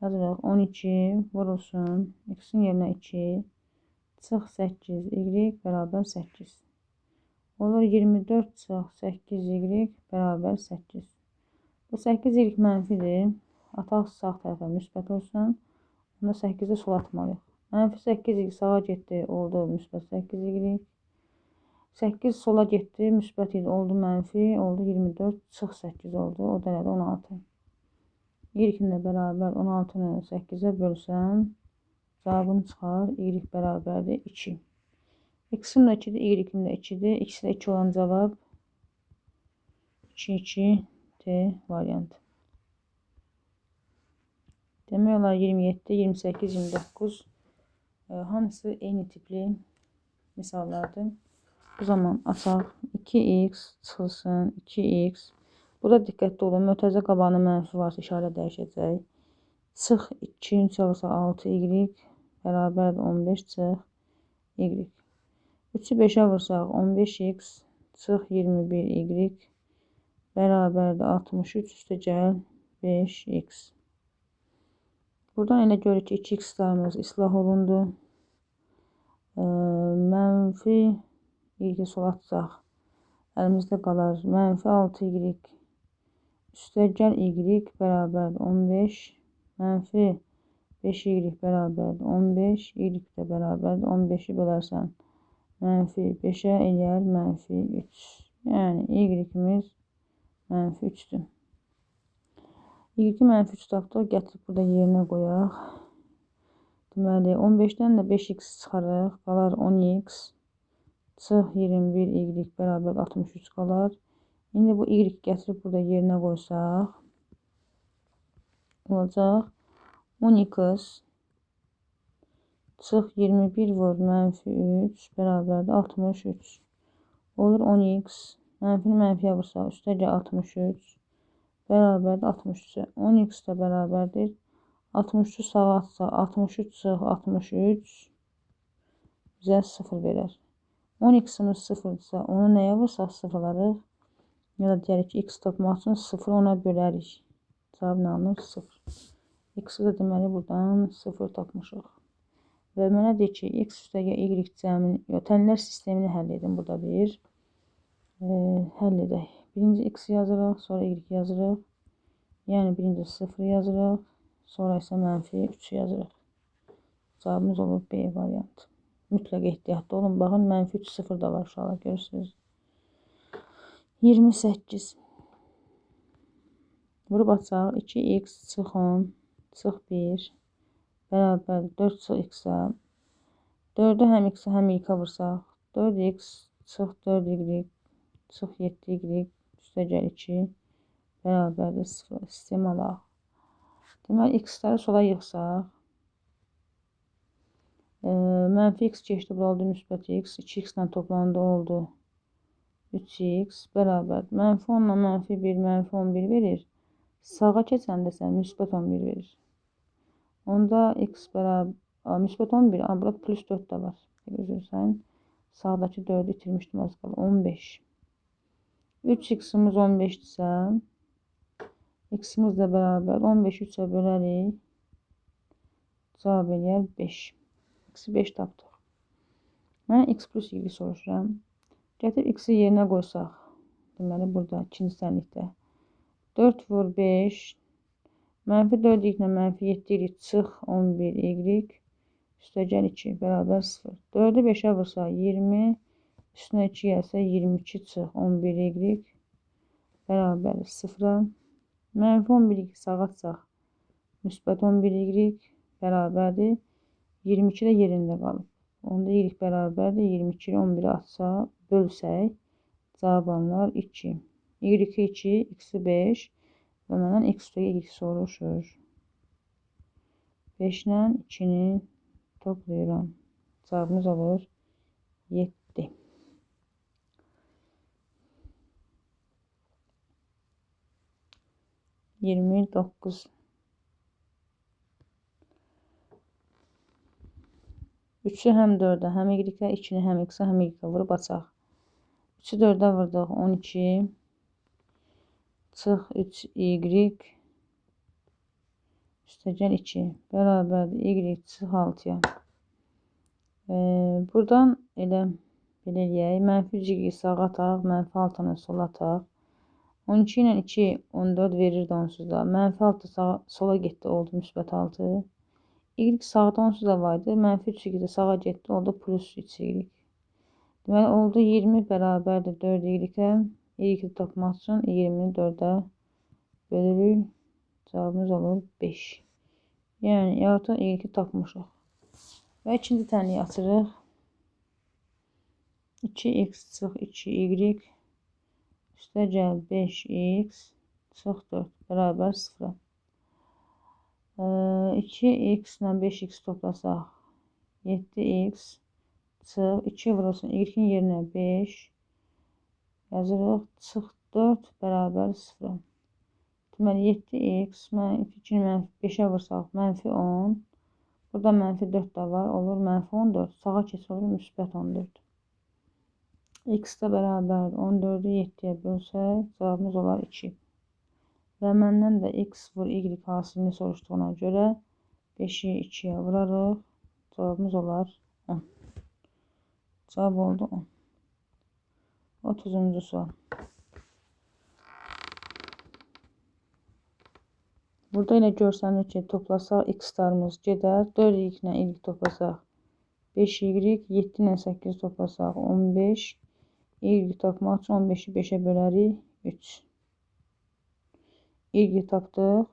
S1: Yazırıq 12 vurulsun. X-in yerinə 2. Çıx 8 y bərabər 8. Olur 24 çıx 8 y bərabər 8. Bu 8 y mənfidir. Ataq sağ tərəfə müsbət olsun. Onda 8-i sola atmalıyıq. Mənfi 8 y sağa getdi. Oldu müsbət 8 y. 8 sola getdi. Müsbət idi. Oldu mənfi. Oldu 24 çıx 8 oldu. O da elədi 16. Y-nin də bərabər 16-nı 8-ə bölsən cavabın çıxar. Y bərabərdir 2. X-in də 2-dir. Y-in də 2-dir. İkisi də 2 olan cavab 2, 2 variantı. Demək olar 27, 28, 29 hamısı eyni tipli misallardır. Bu zaman açaq 2x çıxılsın 2x. Burada diqqətli olun. Mötərizə qabağının mənfi varsa işarə dəyişəcək. Çıx 2-nin çıxılsa 6y bərabərdir 15 çıx y. 3-ü 5-ə vursaq 15x çıx 21y bərabərdir 63 üstə gəl 5x. Buradan elə görürük ki, 2x-larımız islah olundu. Mənfi y-i sola atacaq. Əlimizdə qalar mənfi 6y üstə gəl y bərabərdir 15. Mənfi 5y bərabərdir 15. Y də bərabərdir 15-i bölərsən. Mənfi 5-ə eləyər mənfi 3. Yəni y-imiz mənfi 3-dür. Y-i mənfi 3 tapdıq. Gətirib burada yerinə qoyaq. Deməli, 15-dən də 5x çıxarıq. Qalar 10x. Çıx 21y bərabər 63 qalar. İndi bu y gətirib burada yerinə qoysaq. Olacaq 10x. Çıx 21 vur mənfi 3 bərabərdir 63. Olur 10x. Mənfini mənfiyə vursaq. Üstə gəl 63. Bərabərdir 63-ə. 10x də bərabərdir. 63-ü sağa atsaq. 63 çıx 63. Bizə 0 verər. 10x-imiz 0-dırsa onu nəyə vursaq 0-larıq? Ya da deyərik ki, x tapmaq üçün 0-ı ona bölərik. Cavab nə alınır? 0. X-i də deməli buradan 0 tapmışıq. Və mənə deyir ki, x üstə y cəmini, tənlər sistemini həll edin. Burada bir həll edək. Birinci x yazırıq, sonra y yazırıq. Yəni birinci 0 yazırıq, sonra isə mənfi 3 yazırıq. Cavabımız olur B variantı. Mütləq ehtiyatlı olun. Baxın, mənfi 3 0 da var uşaqlar, görürsünüz. 28. Vurub açaq. 2x çıx 10 çıx 1 bərabər 4 çıx x-ə. 4-ü həm x-ə həm y-ə vursaq. 4x çıx 4y çıx 7y üstə gəl 2 bərabərdir 0. Sistem alaq. Deməli, x-ləri sola yığsaq. Mənfi x keçdi, bu oldu müsbət x. 2x ilə toplananda oldu 3x bərabər. Mənfi 10 ilə mənfi 1, mənfi 11 verir. Sağa keçəndə sən müsbət 11 verir. Onda x bərabər, müsbət 11, burada plus 4 də var. Üzürsən, sağdakı 4-ü itirmişdim az qala. 15. 3x-imiz 15-dirsə, x-imiz də bərabər 15-i 3-ə bölərik. Cavab eləyər 5. X-i 5 tapdıq. Mən x plus y soruşuram. Gətirib x-i yerinə qoysaq. Deməli, burada ikinci tənlikdə. 4 vur 5. Mənfi 4 y ilə mənfi 7 y çıx 11 y. Üstə gəl 2 bərabər 0. 4-ü 5-ə vursa 20. Üstünə 2 gəlsə 22 çıx 11 y bərabər 0-a. Mənfi 11 sağa çıxaq. Müsbət 11y bərabərdir. 22 də yerində qalıb. Onda y bərabərdir. 22 11-i atsaq, bölsək, cavab alınır 2. Y-i 2, x-i 5 və məndən x üstə y soruşur. 5 ilə 2-ni toplayıram. Cavabımız olur 7. Yirmi dokuz. 3'ü həm 4'ə, həm y-ə, 2-ni həm x-ə, həm y-ə vurub açaq. 3'ü 4'ə vurduq, 12. Çıx 3y üstəgəl 2 bərabərdir. Y çıx 6-ya. Buradan elə belə eləyək. Mənfi 3y sağa ataq, mənfi 6-nı sola ataq. 12 ilə 2 14 verirdi onsuz da. Mənfi 6 sola getdi, oldu müsbət 6. Y sağda onsuz da vardı. Mənfi 3y də sağa getdi, oldu plus 3y. Deməli oldu 20 bərabərdir 4y-ə. Y-i tapmaq üçün 20-ni 4'ə bölürük. Cavabımız olur 5. Yəni artıq Y-i tapmışıq. Və ikinci tənliyi açırıq. 2x çıx 2y üstəgəl 5x çıx 4 bərabər 0. 2x ilə 5x toplasaq 7x çıx 2 vurulsun y-in yerinə 5 yazırıq. Çıx 4 bərabər 0. Deməli 7x 2-ni 5'ə vursaq mənfi 10. Burada mənfi 4 də var. Olur mənfi 14. Sağa keç olur müsbət 14. X də bərabər 14'ü 7'yə bölsək cavabımız olar 2. Və məndən də x vur y hasilini soruşduğuna görə 5'i 2'yə vurarıq. Cavabımız olar 10. Cavab oldu 10. 30-cu sual. Burada elə görsənir ki, toplasaq x-larımız gedər. 4y ilə y toplasaq 5y, 7 ilə 8 toplasaq 15. Y tapmaq üçün 15'i 5'ə bölərik 3. Y tapdıq.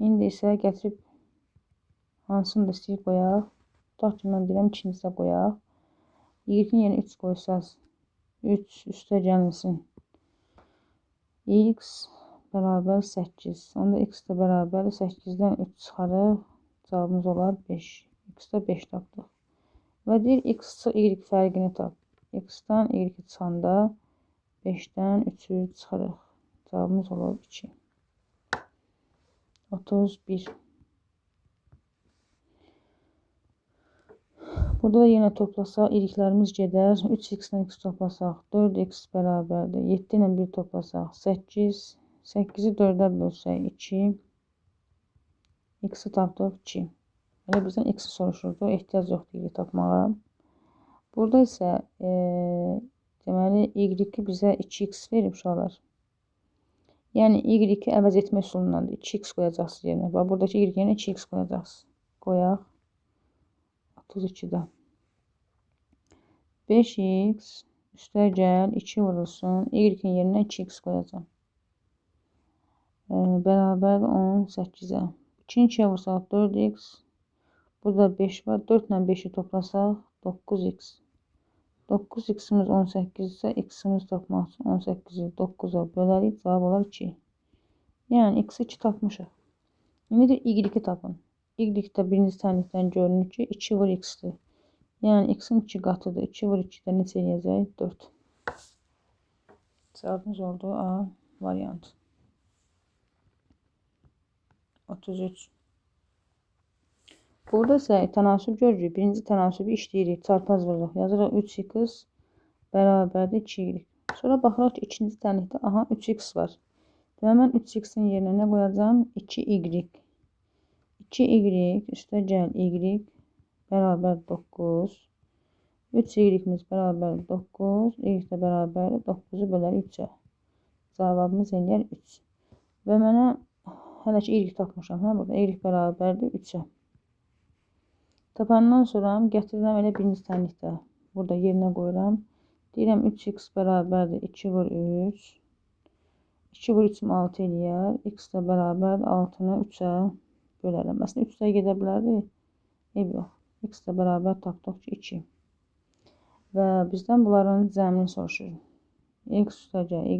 S1: İndi isə gətirib hansını da istəyib qoyaq. Tutaq ki, mən deyirəm ikincisi də qoyaq. Y-in yerinə 3 qoysaz 3 üstə gəlməsin. X bərabər 8. Onda x də bərabər 8-dən 3 çıxarıq. Cavabımız olar 5. X də 5 tapdıq. Və deyir x y fərqini tap. X-dan y çıxanda 5'dən 3'ü çıxarıq. Cavabımız olur 2. 31. Burada da yenə toplasaq y-lərimiz gedər. 3x ilə x toplasaq 4x bərabərdir. 7 ilə 1 toplasaq 8. 8'i 4'ə bölsək 2. X-i tapdıq 2. Elə bizdən x-i soruşurdu. Ehtiyac yoxdur y tapmağa. Burada isə deməli y-i bizə 2x verib uşaqlar. Yəni y-i əvəz etmə üsulundandır. 2x qoyacaqsınız yerinə. Bax buradakı y yerinə 2x qoyacaqsınız. Qoyaq. 32'də. 5x üstəgəl 2 vurulsun. Y-in yerinə 2x qoyacağım. Bərabər 18'ə. 2'ni 2'yə vursaq 4x. Burada 5 var. 4 ilə 5'i toplasaq 9x. 9x'imiz 18 isə x-imiz tapmaq üçün 18'i 9'a bölərik. Cavab olar 2. Yəni x-i 2 tapmışıq. İndi də y-i tapın. Y-də birinci tənlikdən görünür ki 2 vur x-dir. Yəni x-in 2 qatıdır. 2 vur 2-də neçə eləyəcək? 4. Cavabımız oldu A variantı. 33. Burada isə tənasüb görürük. Birinci tənasübü işləyirik. Çarpaz vururuq. Yazırıq 3x bərabərdir 2y. Sonra baxırıq ki, ikinci tənlikdə aha 3x var. Deməli mən 3x-in yerinə nə qoyacağam? 2y. 2y üstəgəl y bərabər 9. 3y-imiz bərabər 9. Y də bərabər 9'u bölər 3'ə. Cavabımız eləyər 3. Və mənə hələ ki y tapmışam. Hə, burada y bərabərdir 3'ə. Tapandan sonra gətirirəm elə birinci tənlikdə. Burada yerinə qoyuram. Deyirəm 3x bərabərdir 2 vur 3. 2 vur 3 6 eləyər. X də bərabər 6-nı 3-ə bölərəm. Əslində 3-ə gedə bilərdi. Ev yox. X də bərabər tapdıq ki 2. Və bizdən bunların cəmini soruşur. X üstəgəl Y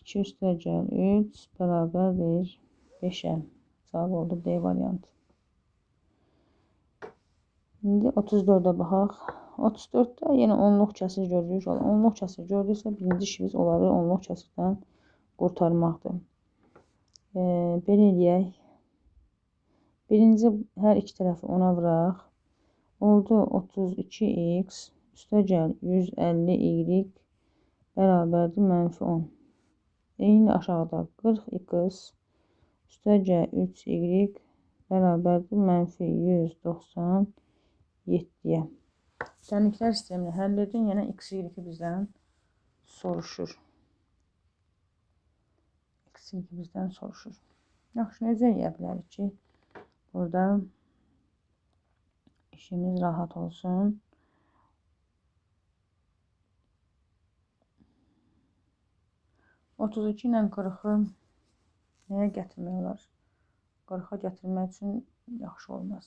S1: 2 üstəgəl 3 bərabərdir 5-ə. Cavab oldu D variantı. İndi 34-ə baxaq. 34-də yenə onluq kəsir görürük. Onluq kəsir gördüksə birinci işimiz onları onluq kəsirdən qurtarmaqdır. Belə eləyək. Birinci hər iki tərəfi 10-a vuraq. Oldu 32x üstəgəl 150y bərabərdir -10. Eyni aşağıda 40x üstəgəl 3y bərabərdir -197-yə. Dəliklər sistemini həll edin. Yenə x, y bizdən soruşur. X, y bizdən soruşur. Yaxşı, necə eləyə bilərik ki, burada işimiz rahat olsun. Otuz iki ilə 40-ı nəyə gətirmək olar? 40-a gətirmək üçün yaxşı olmaz.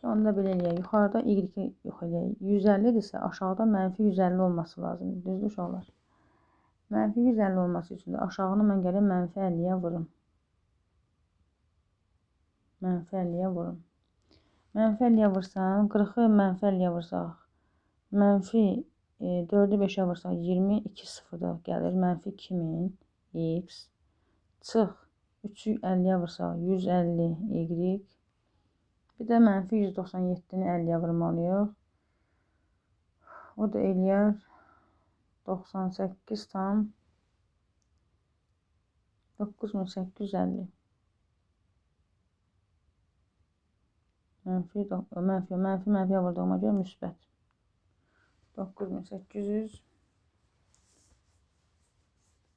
S1: Onda belə eləyək. Yuxarıda y-i yox eləyək. 150-dirsə aşağıda -150 olması lazımdır. Düzdür uşaqlar? -150 olması üçün də aşağını mən gələk -50-yə vurum. -50-yə vurum. -50-yə vursam, 40-ı -50-yə vursaq, -4-ü 5-ə vursaq 20, 2 sıfırda gəlir. -2000 x çıx 3'ü 50'ye vursaq 150 y. Bir də -197-ni 50'ye vurmalıyıq. O da eləyər 98 tam 9850. Mənfiyə vurduğuma görə müsbət. 9800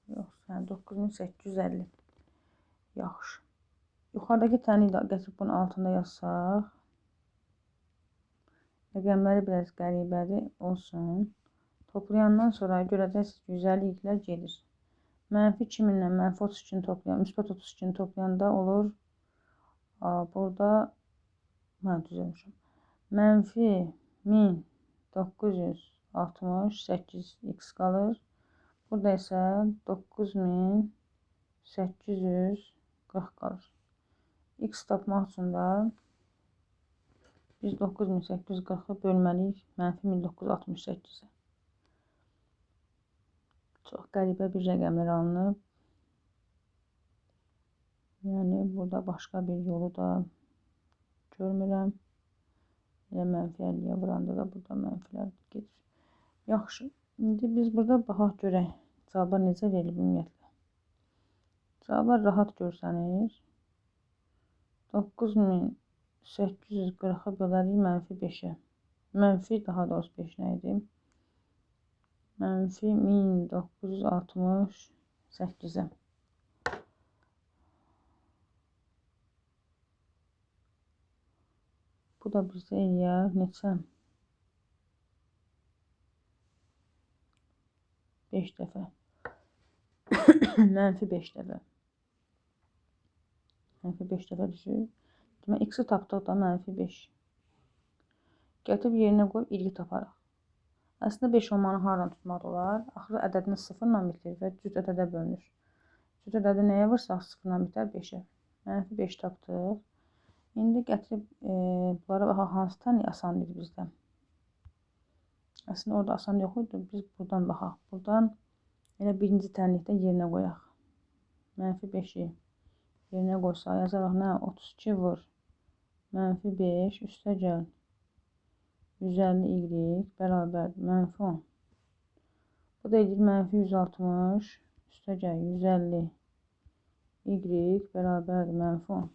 S1: yox, 9850. Yaxşı. Yuxarıdakı təni də gətirib bunun altında yazsaq. Rəqəmləri biraz qəribədir, olsun. Toplayandan sonra görəcəksiniz ki, 150-lər gedir. -2000 ilə -32-ni toplayan, müsbət 32-ni toplayanda olur. Burada düzəlmişəm. -1968x qalır. Burada isə 9840 qalır. X tapmaq üçün də biz 9840-ı bölməliyik -1968-ə. Çox qəribə bir rəqəmlər alınıb. Yəni burada başqa bir yolu da görmürəm. Elə -50-yə vuranda da burada mənfilər gedir. Yaxşı. İndi biz burada baxaq görək. Cavablar necə verilib ümumiyyətlə. Cavablar rahat görsənir. 9840-ı bölərik -5-ə. Mənfi daha doğrusu 5 nə idi? -1968-ə. Bu da bizdə eləyər neçə? 5 dəfə. -5 dəfə. -5 dəfə düşür. Demək, x-i tapdıq da -5. Gətirib yerinə qoyub y taparıq. Əslində 5 olmanı haradan tutmaq olar? Axırı ədədini 0-la bitir və cüt ədədə bölünür. Cüt ədədi nəyə vursaq 0-la bitər 5-ə. -5 tapdıq. İndi gətirib bunlara baxaq, hansı təni asan idi bizdə? Əslində orada asan yox idi. Biz buradan baxaq. Buradan elə birinci tənlikdə yerinə qoyaq. -5-i yerinə qoysaq yazaraq nə? 32 vur. -5 üstəgəl 150y bərabərdir -10. Bu da edir -160 üstəgəl 150y bərabərdir -10.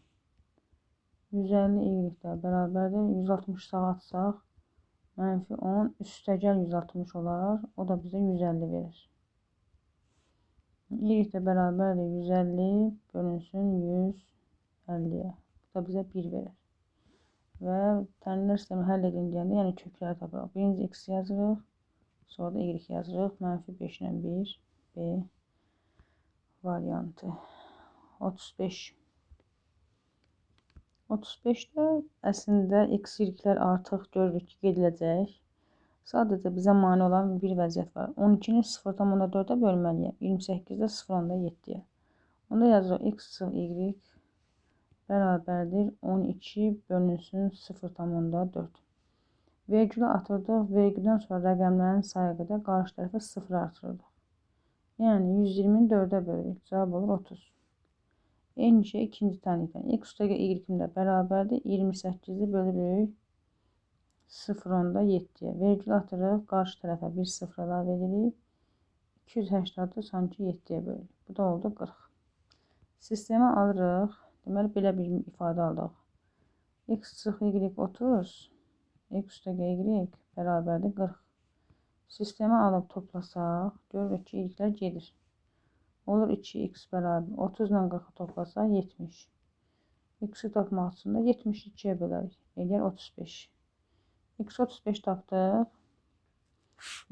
S1: 150y də bərabərdir 160 sağa atsaq -10 üstəgəl 160 olar. O da bizə 150 verir. Y də bərabərdir 150 bölünsün 150-yə. Bu da bizə 1 verir. Və tənlər sistemi həll edin deyəndə, yəni kökləri tapırıq. Birinci x yazırıq, sonra da y yazırıq. -5 ilə 1, B variantı. 35. 35-də əslində x, y-lər artıq görürük ki, gediləcək. Sadəcə bizə mane olan bir vəziyyət var. 12-ni 0,4-ə bölməliyəm. 28-də 0,7-yə. Onda yazırıq x çıxı y bərabərdir 12 bölünsün 0,4. Vergülü atırdıq. Vergüldən sonra rəqəmlərin sayı qədər qarşı tərəfə 0 artırırdıq. Yəni 120-ni 4-ə bölürük. Cavab olur 30. Eyni şey ikinci tənlikdən. X üstəgə y-in də bərabərdir. 28-i bölürük 0,7-yə. Vergül atırıq. Qarşı tərəfə bir 0 əlavə edirik. 280-i sanki 7-yə bölürük. Bu da oldu 40. Sistemə alırıq. Deməli, belə bir ifadə aldıq. X çıxı y 30. X üstəgə y bərabərdir 40. Sistemə alıb toplasaq, görürük ki, y-lər gedir. Olur 2x bərabər 30 ilə 40-ı toplasaq 70. X-i tapmaq üçün də 72-yə bölərik. Edir 35. X 35 tapdıq.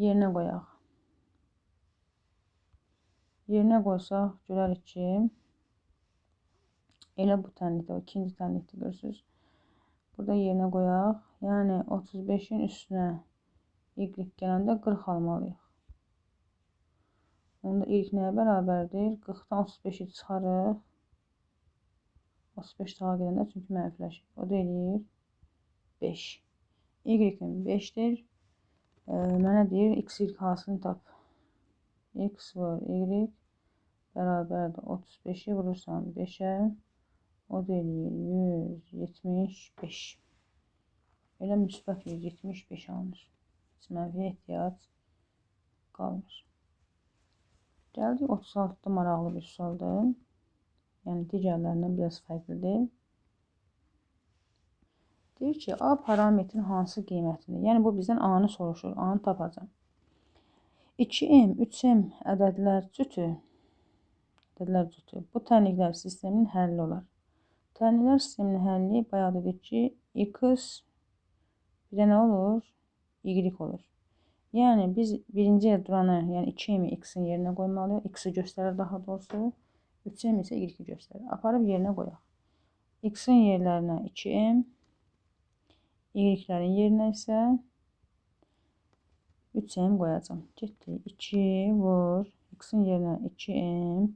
S1: Yerinə qoyaq. Yerinə qoysaq görərik ki, elə bu tənlikdə, o ikinci tənlikdə görürsünüz. Burada yerinə qoyaq. Yəni 35-in üstünə y gələndə 40 almalıyıq. Onda y nəyə bərabərdir? 40-dan 35-i çıxarıq. 35 dağa gedəndə çünki mənfiləşir. O da eləyir 5. Y-in 5-dir. Mənə deyir x, y hansını tap. X var, y bərabərdir 35-i vurursan 5-ə. O da eləyir 175. Elə müsbət 175 alınır. Heç mənfiyə ehtiyac qalmır. Gəldik 36-da maraqlı bir sualdır. Yəni digərlərindən biraz fərqlidir. Deyir ki, A parametrin hansı qiymətindir? Yəni bu bizdən A-nı soruşur. A-nı tapacam. 2m, 3m ədədlər cütü. Bu tənliklər sisteminin həlli olar. Tənliklər sisteminin həlli bayaq dedik ki, x bir də nə olur? Y olur. Yəni biz birinci yer duranı, yəni 2m x-in yerinə qoymalıyıq. X-i göstərir daha doğrusu. 3m isə y-i göstərir. Aparıb yerinə qoyaq. X-in yerlərinə 2m, y-lərin yerinə isə 3m qoyacam. Getdi. 2 vur. X-in yerinə 2m.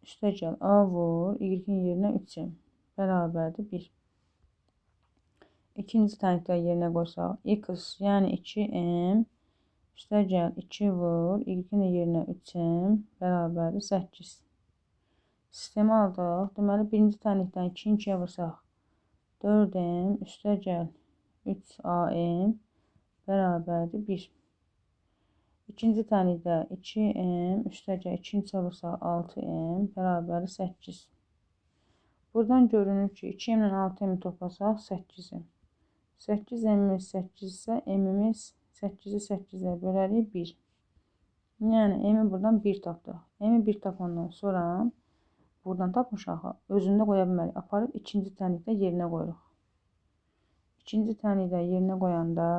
S1: Üstə gəl. A vur. Y-in yerinə 3m. Bərabərdir 1. İkinci tənlikdə yerinə qoysaq. X, yəni 2m. Üstə gəl. 2 vur. Y-in yerinə 3m. Bərabərdir 8. Sistemi aldıq. Deməli, birinci tənlikdən 2-ni 2-yə vursaq. 4m. Üstə gəl. 3am. Bərabərdir 1. İkinci tənlikdə 2m, üstə gəl 2-ni 2-yə vursaq 6m, bərabərdir 8. Buradan görünür ki, 2m ilə 6m toplasaq 8m. 8m-imiz 8 isə m-imiz 8-i 8-ə bölərik 1. Yəni, m-i buradan 1 tapdıq. M-i 1 tapandan sonra buradan tapmışaq, özündə qoya bilmərik. Aparıb ikinci tənlikdə yerinə qoyuruq. İkinci tənlikdə yerinə qoyanda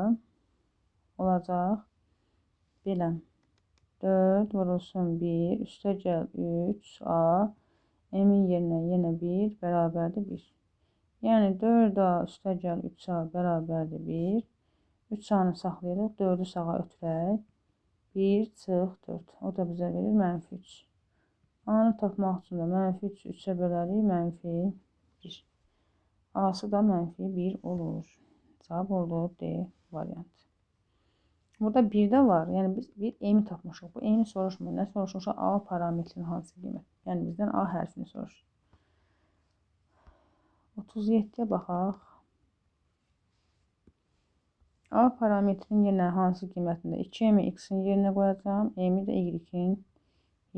S1: olacaq belə. 4 vurulsun 1, üstə gəl 3a, m-in yerinə yenə 1, bərabərdir 1. Yəni 4a üstə gəl 3a bərabərdir 1. 3a-nı saxlayırıq, 4-ü sağa ötürək. 1 çıx 4. O da bizə verir mənfi 3. A-nı tapmaq üçün də mənfi 3-ü 3-ə bölərik, mənfi 1. A-sı da mənfi 1 olur. Cavab oldu D variantı. Burada 1 də var. Yəni biz bir m-i tapmışıq. Bu m-i soruşmur. Nə soruşmuşaq? A parametrinin hansı qiymət? Yəni bizdən A hərfini soruşur. 37-yə baxaq. A parametrinin yerinə hansı qiymətində? 2m-i x-in yerinə qoyacağım. M-i də y-in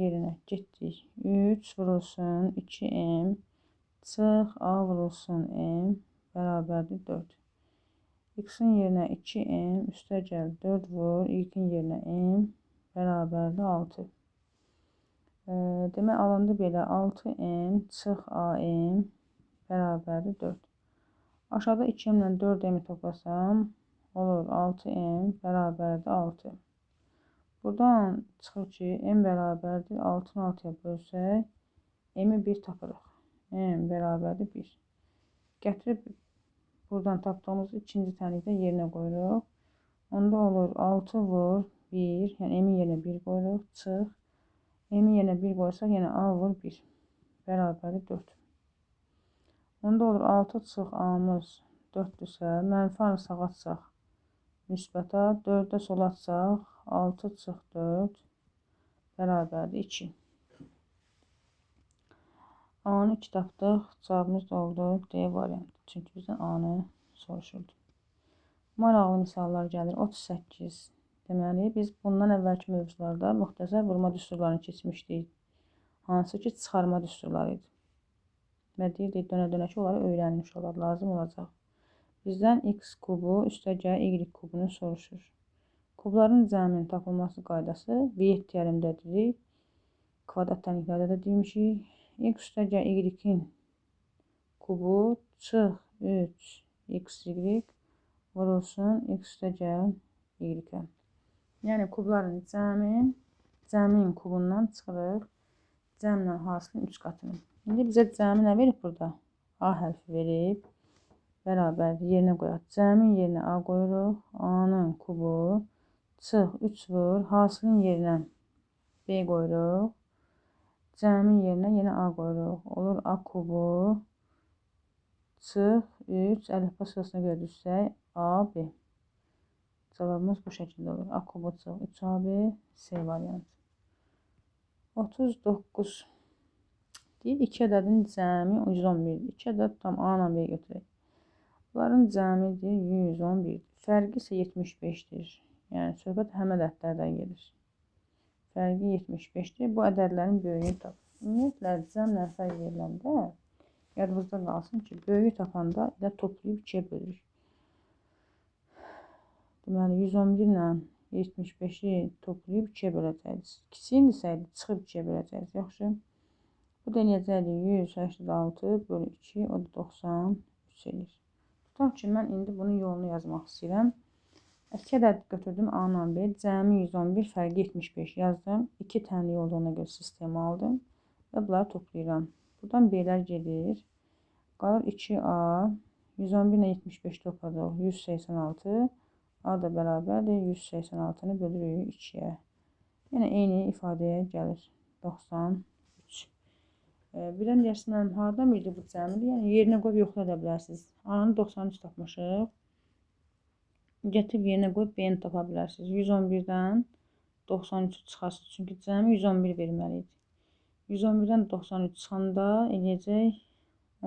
S1: yerinə. Getdik. 3 vurulsun 2m. Çıx A vurulsun m. Bərabərdir 4. X-in yerinə 2m, üstə gəl 4 vur, y-in yerinə m, bərabərdir 6. Demək, alındı belə 6m, çıx am, bərabərdir 4. Aşağıda 2m ilə 4m toplasam, olur 6m, bərabərdir 6. Buradan çıxır ki, m bərabərdir 6-nı 6-ya bölsək, m-i 1 tapırıq. M bərabərdir 1. Gətirib buradan tapdığımız ikinci tənlikdə yerinə qoyuruq. Onda olur 6 vur 1, yəni m-i yerinə 1 qoyuruq, çıx. M-i yerinə 1 qoysaq, yenə a vur 1 bərabərdir 4. Onda olur 6 çıx a-mız 4-dürsə, mənfi a-nı sağa atsaq, müsbət a, 4-də sola atsaq, 6 çıx 4 bərabərdir 2. A-nı 2 tapdıq, cavabımız da oldu D variantı. Çünki bizdən A-nı soruşurdu. Maraqlı misallar gəlir. 38. Deməli, biz bundan əvvəlki mövzularda müxtəsər vurma düsturlarını keçmişdik. Hansı ki, çıxarma düsturları idi. Və deyirdik, dönə-dönə ki, onları öyrənmiş olar, lazım olacaq. Bizdən x kubu üstəgə y kubunu soruşur. Kubların cəminin tapılması qaydası Viet teoremdədir. Kvadrat tənliklərdə də demişik. X üstəgə y-in kubu çıx 3 xy vurulsun x üstəgə y-ə. Yəni, kubların cəmin kubundan çıxırıq. Cəmlə hasilin 3 qatını. İndi bizə cəmi nə verib burada? A hərfi verib. Bərabər yerinə qoyaq. Cəmin yerinə A qoyuruq. A-nın kubu. Çıx 3 vur. Hasilin yerinə B qoyuruq. Cəmin yerinə yenə A qoyuruq. Olur A kubu. Çıx 3. Əlifba sırasına görə düşsək A, B. Cavabımız bu şəkildə olur. A kubu çıx 3AB C variantı. 39. Deyir, 2 ədədin cəmi 111. 2 ədəd tam A ilə B götürək. Bunların cəmidir 111. Fərqi isə 75-dir. Yəni, söhbət həm ədədlərdən gedir. Fərqi 75-dir. Bu ədədlərin böyüyünü tap. Ümumiyyətlə, cəmlə fərq veriləndə yadımızda qalsın ki, böyüyü tapanda ilə toplayıb 2-yə bölürük. Deməli, 111 ilə 75-i toplayıb 2-yə böləcəyiz. Kiçiyin desəydi, çıxıb 2-yə böləcəyiz. Yaxşı. Bu da eləyəcəkdir 186 bölü 2, o da 93 edir. Tutaq ki, mən indi bunun yolunu yazmaq istəyirəm. 2 ədəd götürdüm A ilə B, cəmi 111, fərqi 75 yazdım. 2 tənlik olduğuna görə sistemi aldım və bunları toplayıram. Buradan B-lər gedir. Qalır 2A, 111 ilə 75 topladıq, 186. A da bərabərdir, 186-nı bölürük 2-yə. Yəni, eyni ifadəyə gəlir. 93. Birdən deyərsiniz, mənim hardan bildi bu cəmidir? Yəni, yerinə qoyub yoxlaya da bilərsiniz. A-nı 93 tapmışıq. Gətirib yerinə qoyub B-ni tapa bilərsiniz. 111-dən 93 çıxarsınız. Çünki cəmi 111 verməli idi. 111-dən 93 çıxanda eləyəcək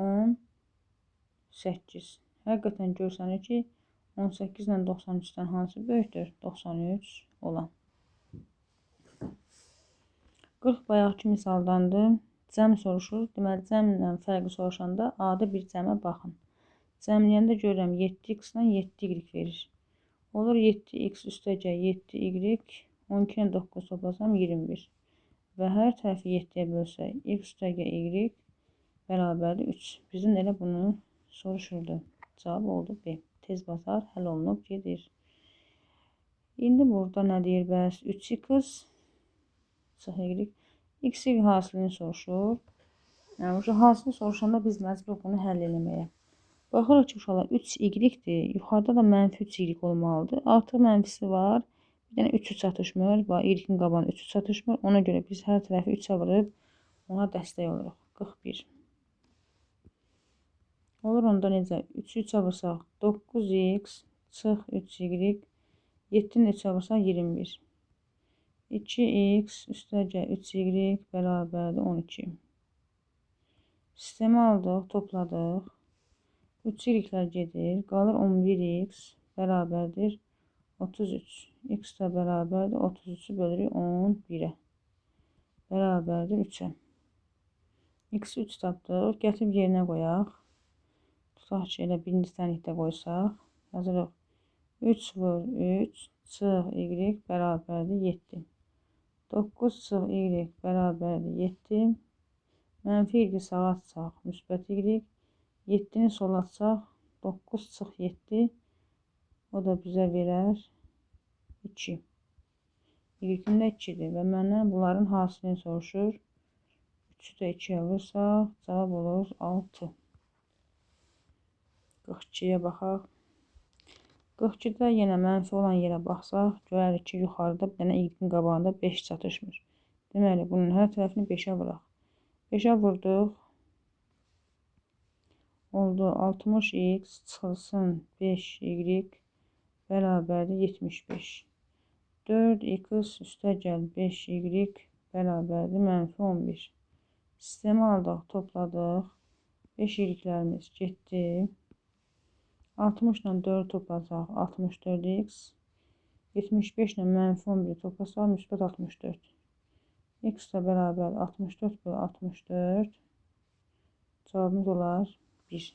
S1: 18. Həqiqətən görsənir ki, 18 ilə 93-dən hansı böyükdür? 93 olan. 40 bayaqki misaldandır. Cəm soruşur. Deməli, cəmlə fərqi soruşanda A-da bir cəmə baxın. Cəmləyəndə görürəm 7x ilə 7y verir. Olur 7x üstəgə 7y, 12 ilə 9 toplasam 21. Və hər tərəfi 7-yə bölsək, x üstəgə y bərabərdir 3. Bizdən elə bunu soruşurdu. Cavab oldu B. Tez basar, həll olunub gedir. İndi burada nə deyir bəs? 3x çıx y. X-y hasilini soruşur. Yəni, hasilini soruşanda biz məcbur bunu həll eləməyə. Baxırıq ki, uşaqlar 3y-dir. Yuxarıda da mənfi 3y olmalıdır. Artıq mənfisi var. Bir dənə 3-ü çatışmır. Y-in qabağına 3-ü çatışmır. Ona görə biz hər tərəfi 3-ə vurub ona dəstək oluruq. 41. Olur onda necə? 3-ü 3-ə vursaq 9x çıx 3y. 7-ni 3-ə vursaq 21. 2x üstəgə 3y bərabərdir 12. Sistemi aldıq, topladıq. 3y-lər gedir. Qalır 11x bərabərdir 33. X də bərabərdir 33-ü bölürük 11-ə. Bərabərdir 3-ə. X-i 3 tapdıq. Gətirib yerinə qoyaq. Tutaq ki, elə birinci tənlikdə qoysaq. Yazırıq 3 vur 3 çıx y bərabərdir 7. 9 çıx y bərabərdir 7. Mənfi y sağa atsaq, müsbət y. 7-ni sola atsaq, 9 çıx 7. O da bizə verər 2. Y-in də 2-dir və məndən bunların hasilini soruşur. 3-ü də 2-yə vursaq, cavab olur 6. 42-yə baxaq. 42-də yenə mənfi olan yerə baxsaq, görərik ki, yuxarıda bir dənə y-in qabağında 5 çatışmır. Deməli, bunun hər tərəfini 5-ə vuraq. 5-ə vurduq. Oldu 60x çıxılsın 5y bərabərdir 75. 4x üstəgəl 5y bərabərdir mənfi 11. Sistemi aldıq, topladıq. 5y'liklərimiz getdi. 60 ilə 4 toplasaq 64x. 75 ilə mənfi 11 toplasaq müsbət 64. X ilə bərabər 64 bölü 64. Cavabımız olar 1.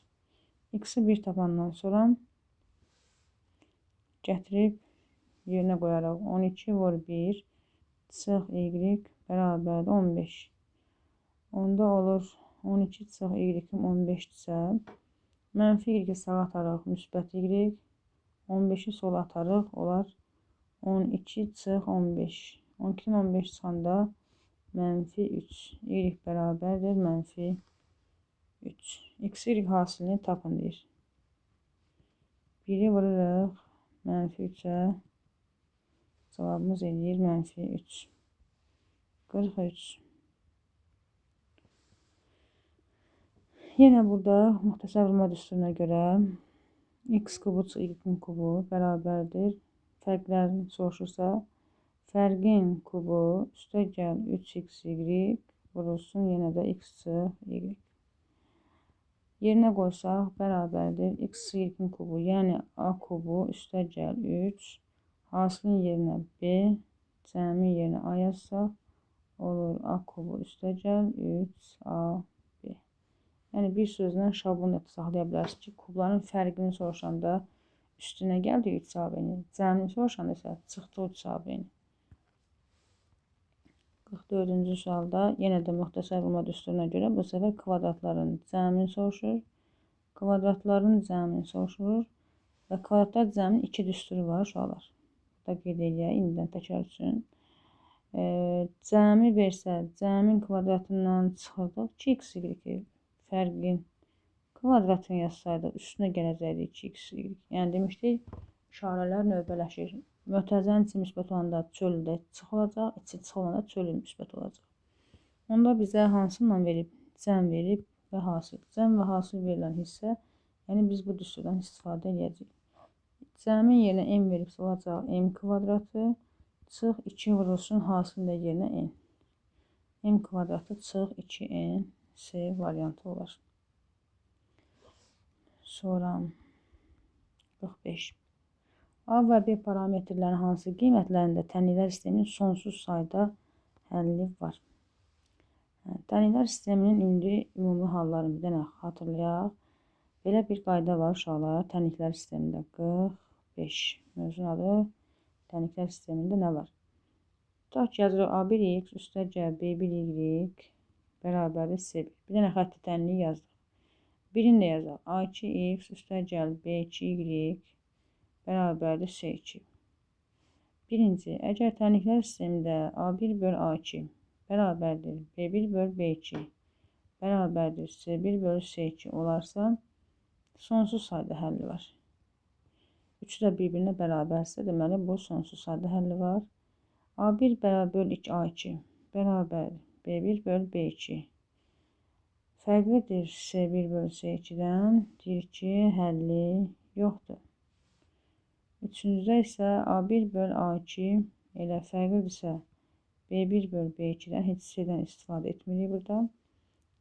S1: X-i 1 tapandan sonra gətirib yerinə qoyaraq 12 vur 1 çıx y bərabərdir 15. Onda olur 12 çıx y-im 15-dirsə, mənfi y-i sağa ataraq müsbət y, 15-i sola atarıq, olar 12 çıx 15. 12-dən 15 çıxanda mənfi 3. Y bərabərdir mənfi 3. X, Y hasilini tapın deyir. 1-i vururuq mənfi 3-ə. Cavabımız eləyir mənfi 3. 43. Yenə burada müxtəsər vurma düsturuna görə x kubu çıxı y kubu bərabərdir. Fərqlərini soruşursa, fərqin kubu üstəgəl 3xy vurulsun yenə də x çıx y. Yerinə qoysaq bərabərdir x y kubu, yəni a kubu üstəgəl 3. Hasilin yerinə b, cəmin yerinə a yazsaq, olur a kubu üstəgəl 3ab. Yəni bir sözlə şablon saxlaya bilərsiniz ki, kubların fərqini soruşanda üstünə gəldi 3ab-ni, cəmini soruşanda isə çıxdı 3ab-ni. 44-cü sualda yenə də müxtəsər vurma düsturuna görə bu səfər kvadratların cəmini soruşur. Kvadratların cəmini soruşur və kvadratlar cəminin 2 düsturu var uşaqlar. Burada qeyd eləyək, indidən təkrar üçün. Cəmi versə, cəmin kvadratından çıxırdıq 2x y. Fərqin kvadratını yazsaydıq, üstünə gələcəkdi 2x. Yəni demişdik, işarələr növbələşir. Mötərizənin içi müsbət olanda çöldə çıx olacaq, içi çıx olanda çölü müsbət olacaq. Onda bizə hansından verib? Cəm verib və hasil. Cəm və hasil verilən hissə, yəni biz bu düsturdan istifadə edəcəyik. Cəmin yerinə m veribsə olacaq m kvadratı, çıx 2 vurulsun hasilin də yerinə n. M kvadratı çıx 2n. C variantı olar. Sonra 45. A və B parametrlərin hansı qiymətlərində tənliklər sisteminin sonsuz sayda həlli var? Tənliklər sisteminin ümumi hallarını bir dənə xatırlayaq. Belə bir qayda var uşaqlar. Tənliklər sistemində 45. Mövzunun adı tənliklər sistemində nə var? Tutaq ki, yazırıq A1x üstəgəl B1y bərabərdir C1. Bir dənə xətti tənliyi yazdıq. Birini də yazaq. A2x üstəgəl B2y bərabərdir C2. Birinci, əgər tənliklər sistemində A1 bölü A2 bərabərdir B1 bölü B2 bərabərdir C1 bölü C2 olarsa, sonsuz sayda həlli var. Üçü də bir-birinə bərabərsə, deməli bu sonsuz sayda həlli var. A1 bölü A2 bərabərdir B1 bölü B2 fərqlidir C1 bölü C2-dən, deyir ki, həlli yoxdur. Üçüncüdə isə A1 bölü A2 elə fərqlidirsə B1 bölü B2-dən heç şeydən istifadə etmirik burada.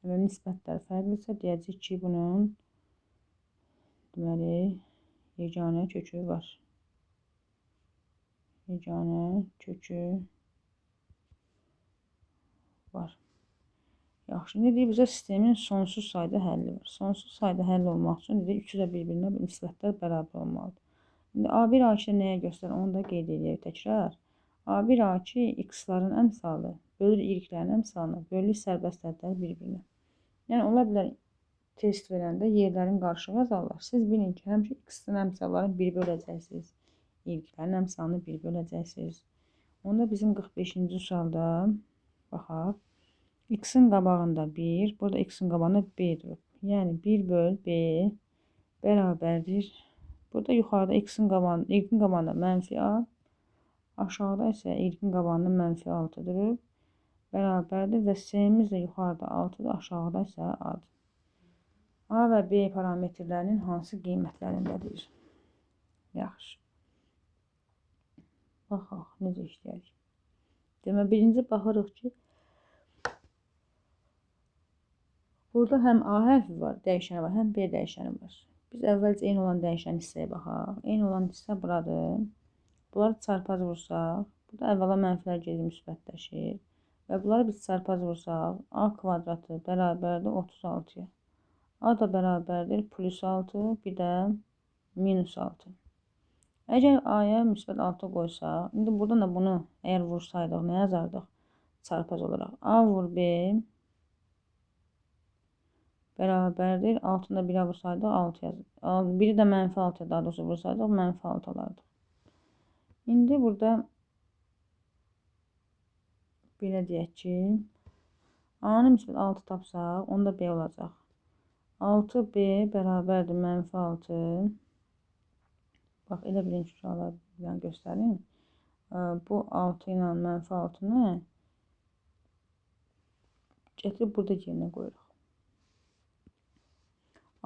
S1: Və nisbətlər fərqlidirsə, deyəcək ki, bunun deməli, yeganə kökü var. Yeganə kökü var. Yaxşı, indi deyir, bizə sistemin sonsuz sayda həlli var. Sonsuz sayda həlli olmaq üçün deyir, üçü də bir-birinə nisbətlər bərabər olmalıdır. İndi A1, A2 nəyə göstərir? Onu da qeyd edək təkrar. A1, A2 x-ların əmsalı bölür y-lərin əmsalına, bölür sərbəst ədədlər bir-birinə. Yəni, ola bilər test verəndə yerlərin qarşılığı azalır. Siz bilin ki, həmişə x-ın əmsallarını 1 böləcəksiniz. Y-lərin əmsalını 1 böləcəksiniz. Onda bizim 45-ci sualda baxaq. X-in qabağında 1, burada X-in qabağında B durub. Yəni 1 böl B bərabərdir. Burada yuxarıda X-in qabağında mənfi A, aşağıda isə Y-in qabağında mənfi 6 durub. Bərabərdir və S-imiz də yuxarıda 6-dır, aşağıda isə A-dır. A və B parametrlərinin hansı qiymətlərindədir? Yaxşı. Baxaq, necə işləyək. Demək, birinci baxırıq ki, burada həm A hərfi var, dəyişəni var, həm B dəyişəni var. Biz əvvəlcə eyni olan dəyişən hissəyə baxaq. Eyni olan hissə buradır. Bunları çarpaz vursaq, burada əvvəla mənfilər gedir, müsbətləşir. Və bunları biz çarpaz vursaq, A kvadratı bərabərdir 36-ya. A da bərabərdir plus 6, bir də minus 6. Əgər A-ya müsbət 6 qoysaq, indi buradan da bunu əgər vursaydıq, nə yazardıq? Çarpaz olaraq. A vur B bərabərdir. 6-da 1-ə vursaydı 6 yazır. Biri də mənfi 6-ya daha doğrusu vursaydı mənfi 6 olardı. İndi burada belə deyək ki, A-nı müsbət 6 tapsaq, onda B olacaq. 6B bərabərdir mənfi 6. Bax, elə birinci sualları göstərim. Bu 6 ilə mənfi 6-nı gətirib burada yerinə qoyuruq.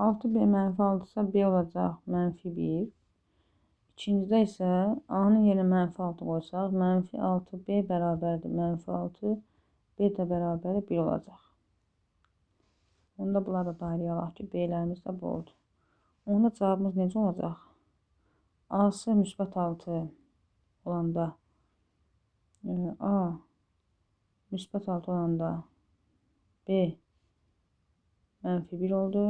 S1: 6B mənfi 6-sa B olacaq mənfi 1. İkincidə isə A-nın yerinə mənfi 6 qoysaq, mənfi 6B bərabərdir mənfi 6. B də bərabərdir 1 olacaq. Onda bunları da dairəyə alaq ki, B-lərimiz də bu oldu. Onda cavabımız necə olacaq? A-sı müsbət 6 olanda, A müsbət 6 olanda B mənfi 1 oldu.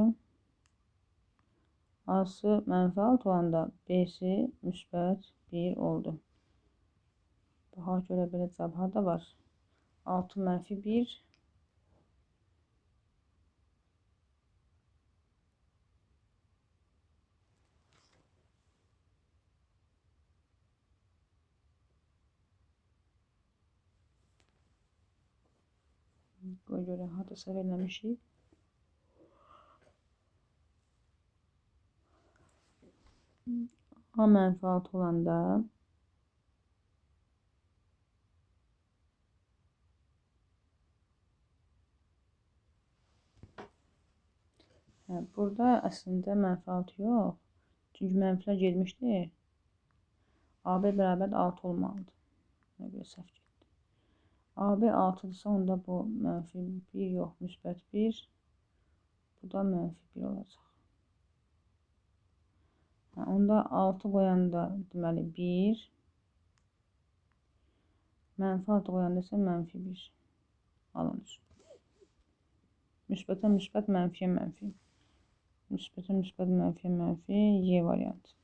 S1: A-sı mənfi 6 olanda B-si müsbət 1 oldu. Baxaq görə belə cavab harada var? 6 mənfi 1. Qoy görək, harada səhv eləmişik. A mənfi 6 olanda burada əslində mənfi 6 yox. Çünki mənfilər gelmişdir. AB bərabər 6 olmalıdır. Nə görə səhv getdi. AB 6-dırsa onda bu mənfi 1 yox, müsbət 1. Bu da mənfi 1 olacaq. Onda 6 qoyanda deməli 1. Mənfi 6 qoyanda isə mənfi 1 alınır. Müsbətə müsbət, mənfiyə mənfi. Müsbətə müsbət, mənfiyə mənfi, Y variantı.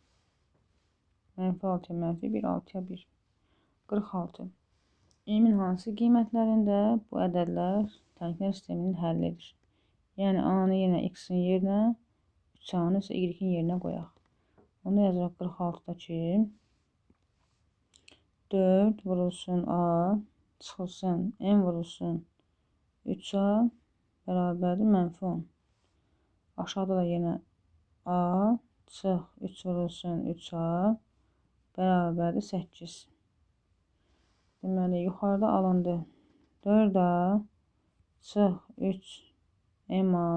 S1: Mənfi 6-ya mənfi 1, 6-ya 1. 46. M-in hansı qiymətlərində bu ədədlər tənklər sisteminin həllidir? Yəni A-nı yenə X-in yerinə, 3A-nı isə Y-in yerinə qoyaq. Onu yazırıq 46-da ki, 4 vurulsun A, çıxılsın M vurulsun 3A bərabərdir mənfi 10. Aşağıda da yenə A, çıx 3 vurulsun 3A bərabərdir 8. Deməli, yuxarıda alındı 4A, çıx 3MA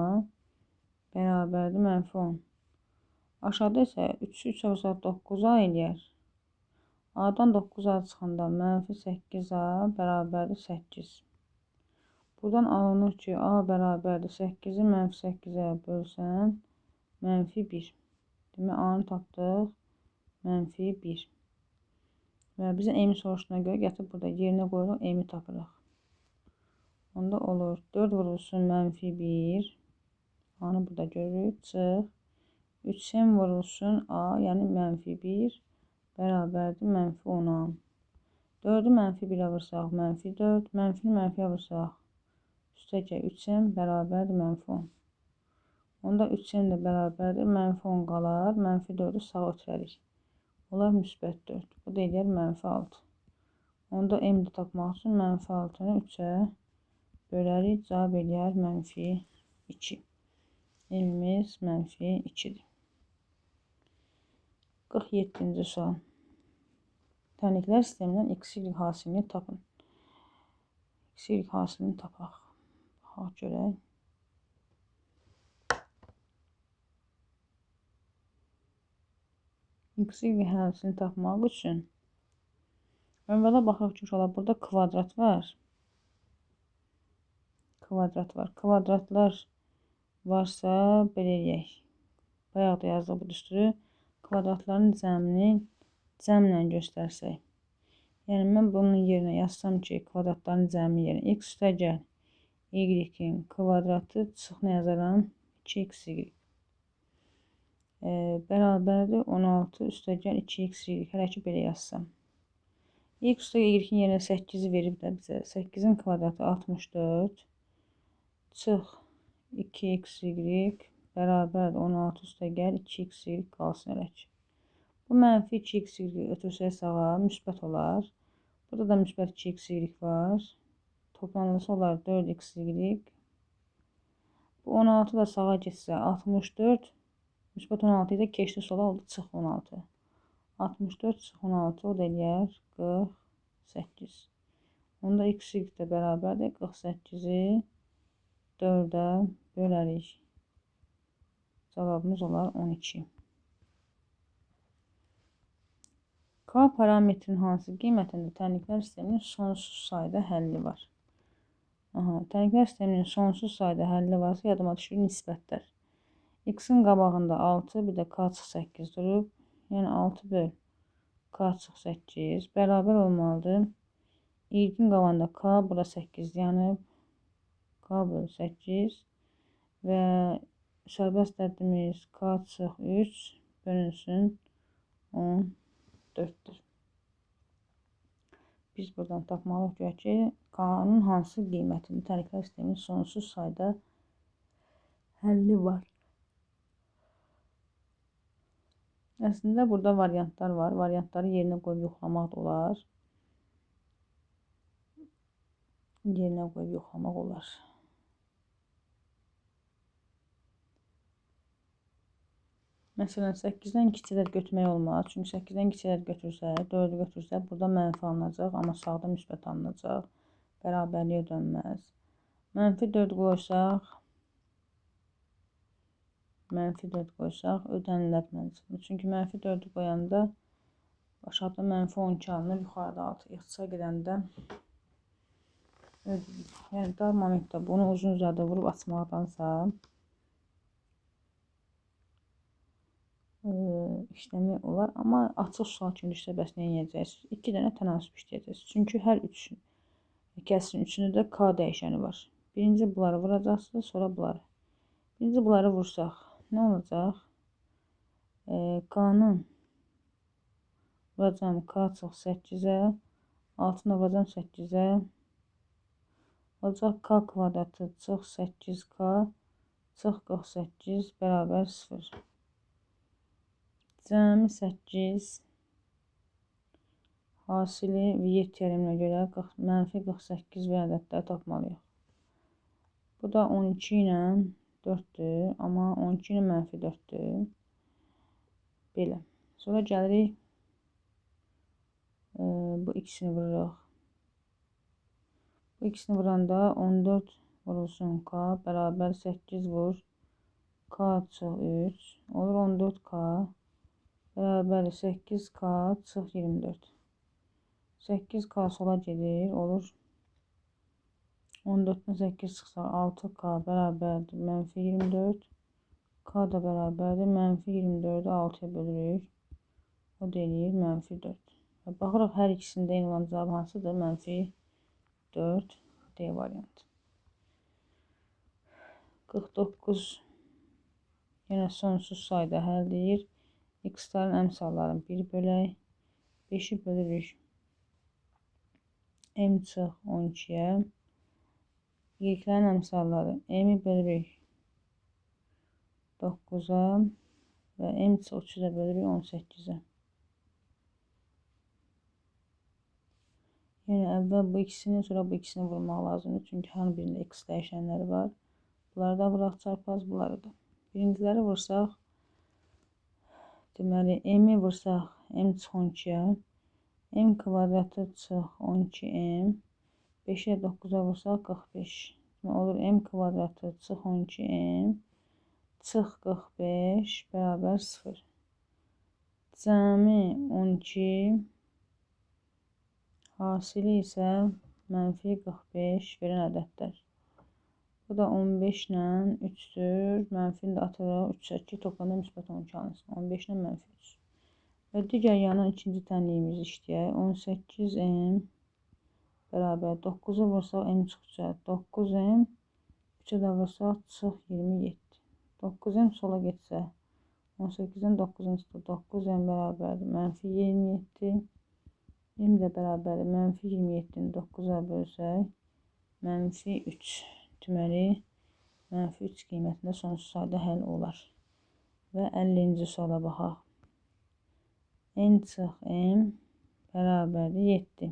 S1: bərabərdir mənfi 10. Aşağıda isə 3-ü 3-ə vursaq 9A eləyər. A-dan 9A çıxanda mənfi 8A bərabərdir 8. Buradan alınır ki, A bərabərdir 8-i mənfi 8-ə bölsən mənfi 1. Demək, A-nı tapdıq mənfi 1. Və bizə M-i soruşduğuna görə gətirib burada yerinə qoyuruq, M-i tapırıq. Onda olur 4 vurulsun mənfi 1. A-nı burada görürük, çıx. 3M vurulsun A, yəni mənfi 1 bərabərdir mənfi 10-a. 4-ü mənfi 1-ə vursaq mənfi 4, mənfini mənfiyə vursaq üstəgə 3M bərabərdir mənfi 10. Onda 3M də bərabərdir mənfi 10 qalar, mənfi 4-ü sağa ötürərik. Onlar müsbət 4. Bu da eləyər mənfi 6. Onda m-də tapmaq üçün mənfi 6-nı 3-ə bölərik. Cavab eləyər mənfi 2. M-imiz mənfi 2-dir. 47-ci sual. Tənliklər sistemindən x-y hasilini tapın. X-y hasilini tapaq. Baxaq görək. X-y hasilini tapmaq üçün əvvəla baxaq ki, burada kvadrat var. Kvadratlar varsa belə eləyək. Bayaq da yazdıq bu düsturu. Kvadratların cəmini cəmlə göstərsək. Yəni mən bunun yerinə yazsam ki, kvadratların cəmi yerinə x üstəgəl y-in kvadratı çıx nə yazaram? 2xy. Bərabərdir 16 üstəgəl 2xy. Hələ ki belə yazsam. X üstəgəl y-in yerinə 8-i verib də bizə. 8-in kvadratı 64. Çıx 2xy bərabərdir 16 üstəgəl 2xy qalsın elə ki. Bu mənfi 2xy ötürsək sağa müsbət olar. Burada da müsbət 2xy var. Toplanılsa olar 4xy. Bu 16 da sağa getsə 64. Müsbət 16 ilə keçdi sola oldu çıx 16. 64 çıx 16 o da eləyər 48. Onda x-y də bərabərdir 48-i 4-ə bölərik. Cavabımız olar 12. K parametrin hansı qiymətində tənliklər sisteminin sonsuz sayda həlli var? Tənliklər sisteminin sonsuz sayda həlli varsa yadıma düşür nisbətlər. X-in qabağında 6, bir də k çıx 8 durub. Yəni 6 böl k çıx 8 bərabər olmalıdır. Y-in qabağında k, bura 8 yanıb. K böl 8 və sərbəst həddimiz k çıx 3 bölünsün 14-dür. Biz buradan tapmalıyıq görək ki, k-nın hansı qiymətində tənliklər sisteminin sonsuz sayda həlli var. Əslində burada variantlar var. Variantları yerinə qoyub yoxlamaq da olar. Məsələn, 8-dən kiçik ədəd götürmək olmaz. Çünki 8-dən kiçik ədəd götürsə, 4-ü götürsə, burada mənfi alınacaq, amma sağda müsbət alınacaq. Bərabərliyə dönməz. Mənfi 4 qoysaq, ödəniləməz. Çünki mənfi 4-ü qoyanda aşağıda mənfi 12 alınır, yuxarıda 6. İxtisar gedəndə ödəyirik. Yəni dar momentdə bunu uzun uzadı vurub açmaqdansa işləmək olar. Amma açıq sual kimi düşsə bəs nə edəcəksiniz? 2 dənə tənasüb işləyəcəksiniz. Çünki hər kəsin üçünü də k dəyişəni var. Birinci bunları vuracaqsınız, sonra bunları. Birinci bunları vursaq nə olacaq? K-nın vuracağım k çıx 8-ə, altına vuracağım 8-ə. Olacaq k kvadratı çıx 8k çıx 48 bərabər 0. Cəmi 8 hasili Viet teoreminə görə mənfi 48 və ədədləri tapmalıyıq. Bu da 12 ilə 4-dür, amma 12 ilə mənfi 4-dür. Belə. Sonra gəlirik, bu ikisini vururuq. Bu ikisini vuranda 14 vurulsun k bərabər 8 vur k çıx 3 olur 14k bərabər 8k çıx 24. 8k sola gedir olur 14-dən 8 çıxsa 6k bərabərdir mənfi 24. K da bərabərdir mənfi 24-ü 6-ya bölürük. O da eləyir mənfi 4. Baxırıq hər ikisində eyni olan cavab hansıdır? Mənfi 4 D variantı. 49 yenə sonsuz sayda həll edir. X-ların əmsallarını 1 bölək. 5-i bölürük m çıx 12-yə. Y-lərin əmsalları m-i bölürük 9-a və m çıx 3-ü də bölürük 18-ə. Yəni əvvəl bu ikisini, sonra bu ikisini vurmaq lazımdır. Çünki hər birində x dəyişənləri var. Bunları da vuraq çarpaz, bunları da. Birinciləri vursaq, deməli m-i vursaq m çıx 12-yə, m kvadratı çıx 12m, 5-ə 9-a vursaq 45. Olur m kvadratı çıx 12m çıx 45 bərabər 0. Cəmi 12, hasili isə mənfi 45 verən ədədlər. Bu da 15 ilə 3-dür. Mənfini də atırıq. 3 2 toplamda müsbət 12 alınsın. 15 ilə mənfi 3. Və digər yandan ikinci tənliyimizi işləyək. 18m bərabər 9-u vursaq m çıxacaq 9m. 3-ə də vursaq çıx 27. 9m sola getsə 18-dən 9-un çıxdı. 9m bərabər mənfi 27. M də bərabər mənfi 27-ni 9-a bölsək mənfi 3. Deməli, mənfi 3 qiymətində sonsuz sayda həll olar. Və 50-ci suala baxaq. N çıx m bərabərdir 7.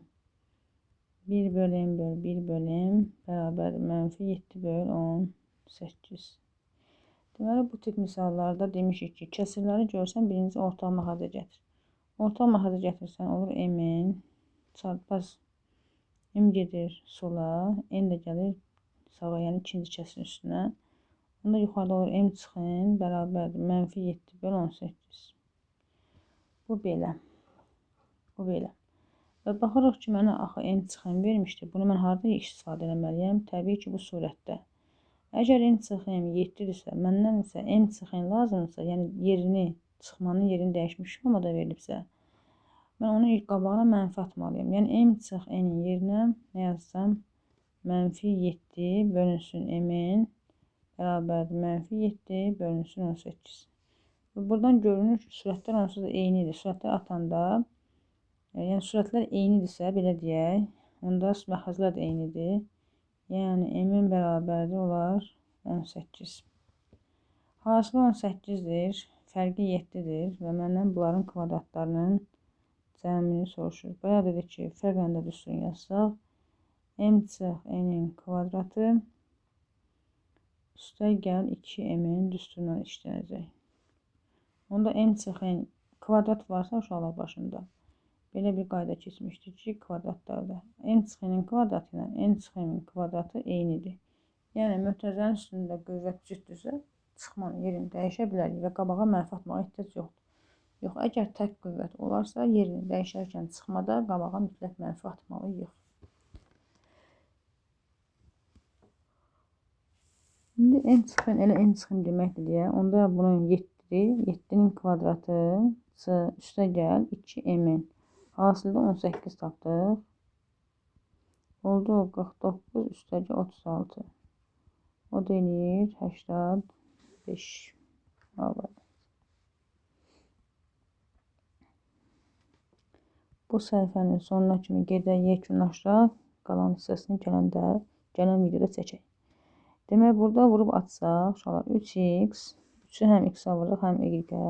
S1: 1 böl m böl 1 böl m bərabər mənfi 7 böl 18. Deməli, bu tip misallarda demişik ki, kəsirləri görsən birinci ortaq məxrəcə gətir. Ortaq məxrəcə gətirsən olur m-in çarpaz m gedir sola, n də gəlir sağa, yəni ikinci kəsirin üstünə. Onda yuxarıda olur m çıx n bərabərdir mənfi 7 böl 18. Bu belə. Bu belə. Və baxırıq ki, mənə axı m çıx n vermişdi. Bunu mən harada istifadə etməliyəm? Təbii ki, bu surətdə. Əgər n çıx m 7-dirsə, məndən isə m çıx n lazımdırsa, yəni yerini, çıxmanın yerini dəyişmiş formada verilibsə, mən onu qabağına mənfi atmalıyım. Yəni m çıx n-in yerinə nə yazsam? Mənfi 7 bölünsün m-in bərabərdir mənfi 7 bölünsün 18. Və buradan görünür ki, sürətlər onsuz da eynidir. Sürətlər atanda, yəni sürətlər eynidirsə, belə deyək, onda məxrəclər də eynidir. Yəni m-in bərabərdir olar 18. Hasılı 18-dir, fərqi 7-dir və məndən bunların kvadratlarının cəmini soruşur. Bayaq dedik ki, fərqlə də düsturun yazsaq, m çıx n-in kvadratı üstə gəl 2m-in düsturundan işlənəcək. Onda m çıx n kvadrat varsa uşaqlar başında belə bir qayda keçmişdir ki, kvadratlarda m çıx n-in kvadratı ilə m çıx n-in kvadratı eynidir. Yəni mötərizənin üstündə qüvvət cütdürsə, çıxmanın yerini dəyişə bilərik və qabağa mənfi atmağa ehtiyac yoxdur. Yox, əgər tək qüvvət olarsa, yerini dəyişərkən çıxmada qabağa mütləq mənfi atmalıyıq. İndi m çıx n elə m çıx n deməkdir deyə, onda bunun 7-dir. 7-nin kvadratı üstə gəl 2m-in. Hasildə 18 tapdıq. Oldu 49 üstə gəl 36. O da eləyir 85. Bu səhifənin sonuna kimi gedək, yekunlaşdıraq. Qalan hissəsini gələn videoda çəkək. Demək, burada vurub atsaq, uşaqlar 3x, 3-ü həm x-ə vuraq, həm y-ə.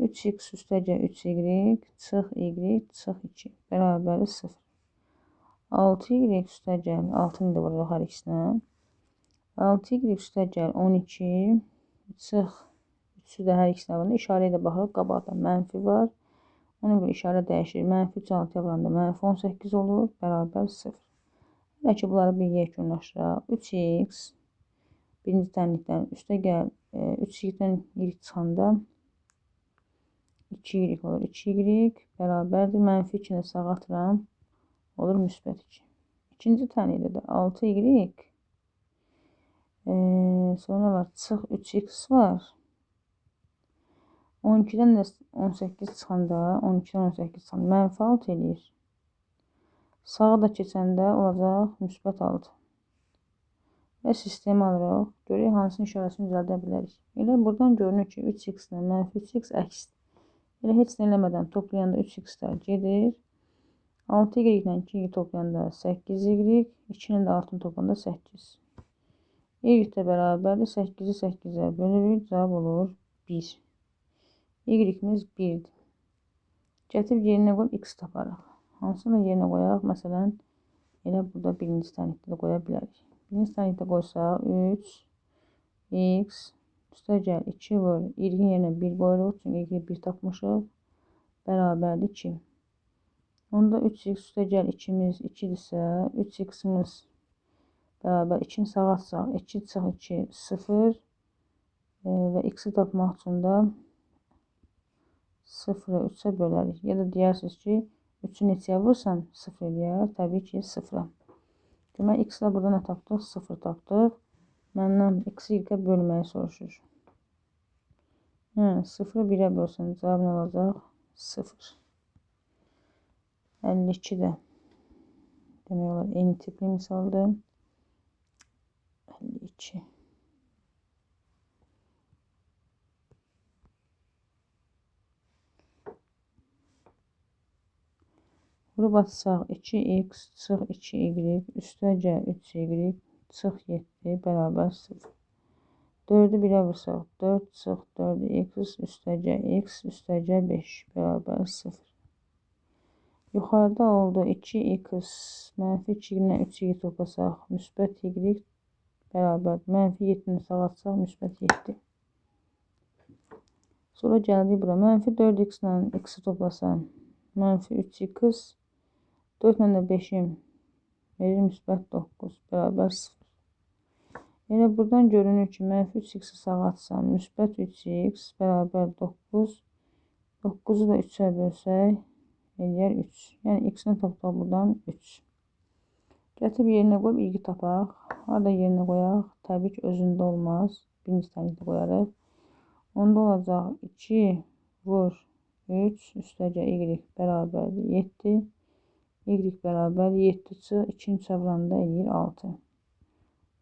S1: 3x üstə gəl 3y, çıx y, çıx 2, bərabər 0. 6y üstə gəl, 6-nı da vuraq hər ikisinə. 6y üstə gəl 12, çıx 3-ü də hər ikisinə vuraq. İşarəyə də baxırıq, qabaqda mənfi var. Ona görə işarə dəyişir. Mənfi 3 6-ya vuranda mənfi 18 olur, bərabər 0. Hələ ki, bunları bir yekunlaşdıraq. 3x birinci tənlikdən üstə gəl 3y-dən y çıxanda 2y olur. 2y bərabərdir. Mənfi 2-ni sağa atıram. Olur müsbət 2. İkinci tənlikdə də 6y sonra var çıx 3x var. 12-dən də 18 çıxanda 12-dən 18 çıxanda mənfi 6 eləyir. Sağa da keçəndə olacaq müsbət 6. Və sistemi alırıq. Görək hansının işarəsini düzəldə bilərik. Elə buradan görünür ki, 3x ilə mənfi 3x əksdir. Elə heç nə eləmədən toplayanda 3x-lər gedir. 6y ilə 2y toplayanda 8y, 2 ilə də 6-nı toplayanda 8. Y də bərabərdir. 8-i 8-ə bölürük. Cavab olur 1. Y-imiz 1-dir. Gətirib yerinə qoyub x taparıq. Hansını yerinə qoyaq? Məsələn, elə burada birinci tənlikdə də qoya bilərik. Birinci tənlikdə qoysaq 3x üstəgəl 2 vur 20 yerinə 1 qoyuruq. Çünki 1 tapmışıq. Bərabərdir 2. Onda 3x üstəgəl 2'miz 2'dirsə 3x'imiz bərabər 2'ni sağa atsaq 2 çıx 2 0 və x'i tapmaq üçün də 0'ı 3'ə bölərik. Ya da deyirsiniz ki 3'ü neçəyə vursam 0 eləyər? Təbii ki 0'a. Demək x-lə burada nə tapdıq? 0 tapdıq. Məndən x-i y-ə bölməyi soruşur. Yəni 0'ı 1'ə bölsən cavab nə olacaq? 0. 52 də demək olar eyni tipli misaldır. 52. Vurub atsaq 2x çıx 2y üstəgəl 3y çıx 7 bərabər 0. 4'ü 1'ə vursaq 4 çıx 4x üstəgəl x üstəgəl 5 bərabər 0. Yuxarıda oldu 2x mənfi 2 ilə 3y toplasaq müsbət y bərabər mənfi 7'ni sağa atsaq müsbət 7. Sonra gəldik bura. Mənfi 4x ilə x'i toplasam mənfi 3x 4 ilə də 5'im verir müsbət 9 bərabər 0. Yəni buradan görünür ki mənfi 3x'i sağa atsam müsbət 3x bərabər 9. 9'u da 3'ə bölsək eləyər 3. Yəni x-ni tapdıq buradan 3. Gətirib yerinə qoyub y tapaq. Harada yerinə qoyaq? Təbii ki özündə olmaz. Birinci tənlikdə qoyarıq. Onda olacaq 2 vur 3 üstəgəl y bərabər 7. Y bərabər 7 çıx 2'ni 3'ə vuranda eləyir 6.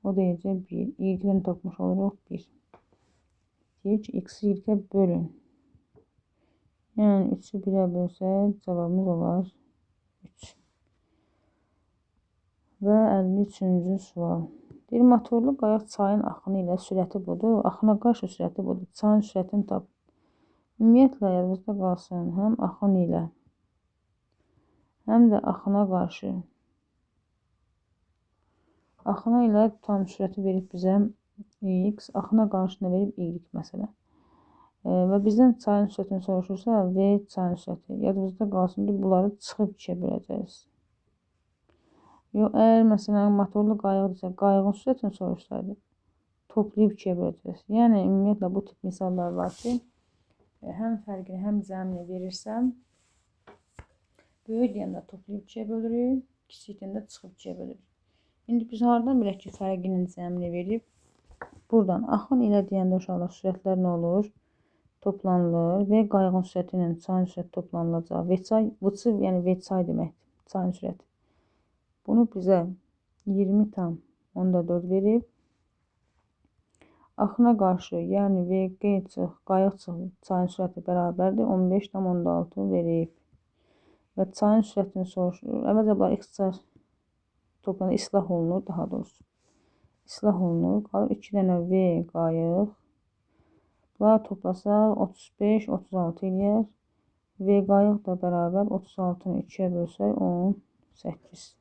S1: O da eləyəcək 1. Y-dən tapmış oluruq 1. Deyir ki x-i y-ə bölün. Yəni 3'ü 1'ə bölsək cavabımız olar 3. Və 53-cü sual. Deyir, motorlu qayıq çayın axını ilə sürəti budur. Axına qarşı sürəti budur. Çayın sürətini tap. Ümumiyyətlə, yadınızda qalsın, həm axın ilə, həm də axına qarşı. Axına ilə tam sürəti verib bizə x, axına qarşı nə verib y məsələn. Və bizdən çayın sürətini soruşursa, v çayın sürəti. Yadınızda qalsın ki, bunları çıxıb 2'yə böləcəyiz. Yox, əgər məsələn motorlu qayıqdırsa, qayığın sürətini soruşsaydı, toplayıb 2'yə böləcəyiz. Yəni ümumiyyətlə bu tip misallar var ki, həm fərqini, həm cəmini verirsəm, böyük deyəndə toplayıb 2'yə bölürük, kiçik deyəndə çıxıb 2'yə bölürük. İndi biz haradan bilək ki, fərqinin cəmini verib? Buradan axın ilə deyəndə uşaqlar sürətlər nə olur? Toplanılır və qayığın sürəti ilə çayın sürəti toplanılacaq. V-çay, v-çı, yəni v-çay deməkdir, çayın sürəti. Bunu bizə 20,4 verib. Axına qarşı, yəni VQ çıx, qayıq çıx, çayın sürəti bərabərdir. 15,6 verib. Və çayın sürətini soruşur. Əvvəlcə bunlar ixtisar toplanır, islah olunur daha doğrusu. İslah olunur. Qalır 2 dənə V qayıq. Bunları toplasaq 35, 36 eləyər. V qayıq da bərabər 36'nı 2'yə bölsək 18.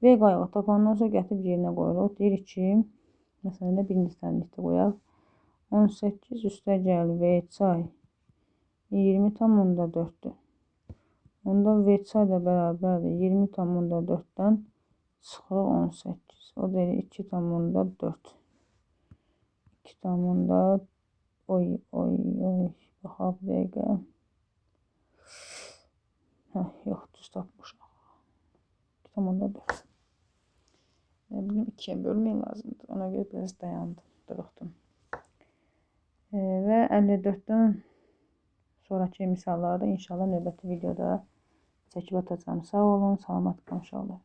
S1: V qayığı tapandan sonra gətirib yerinə qoyuruq. Deyirik ki, məsələn də birinci tənlikdə qoyaq. 18 üstəgəl V çay 20,4'dür. Onda V çay da bərabərdir. 20,4'dən çıxırıq 18. O da 2,4. 2,4. Oy. Baxaq bir dəqiqə. Yox, düz tapmışıq. 2,4. Bilmiyorum, 2'ye bölmək lazımdır. Ona görə biraz dayandım, duruxdum. Və 54'dən sonraki misallarda inşallah növbəti videoda çəkib atacağım. Sağ olun, salamat qalın inşallah.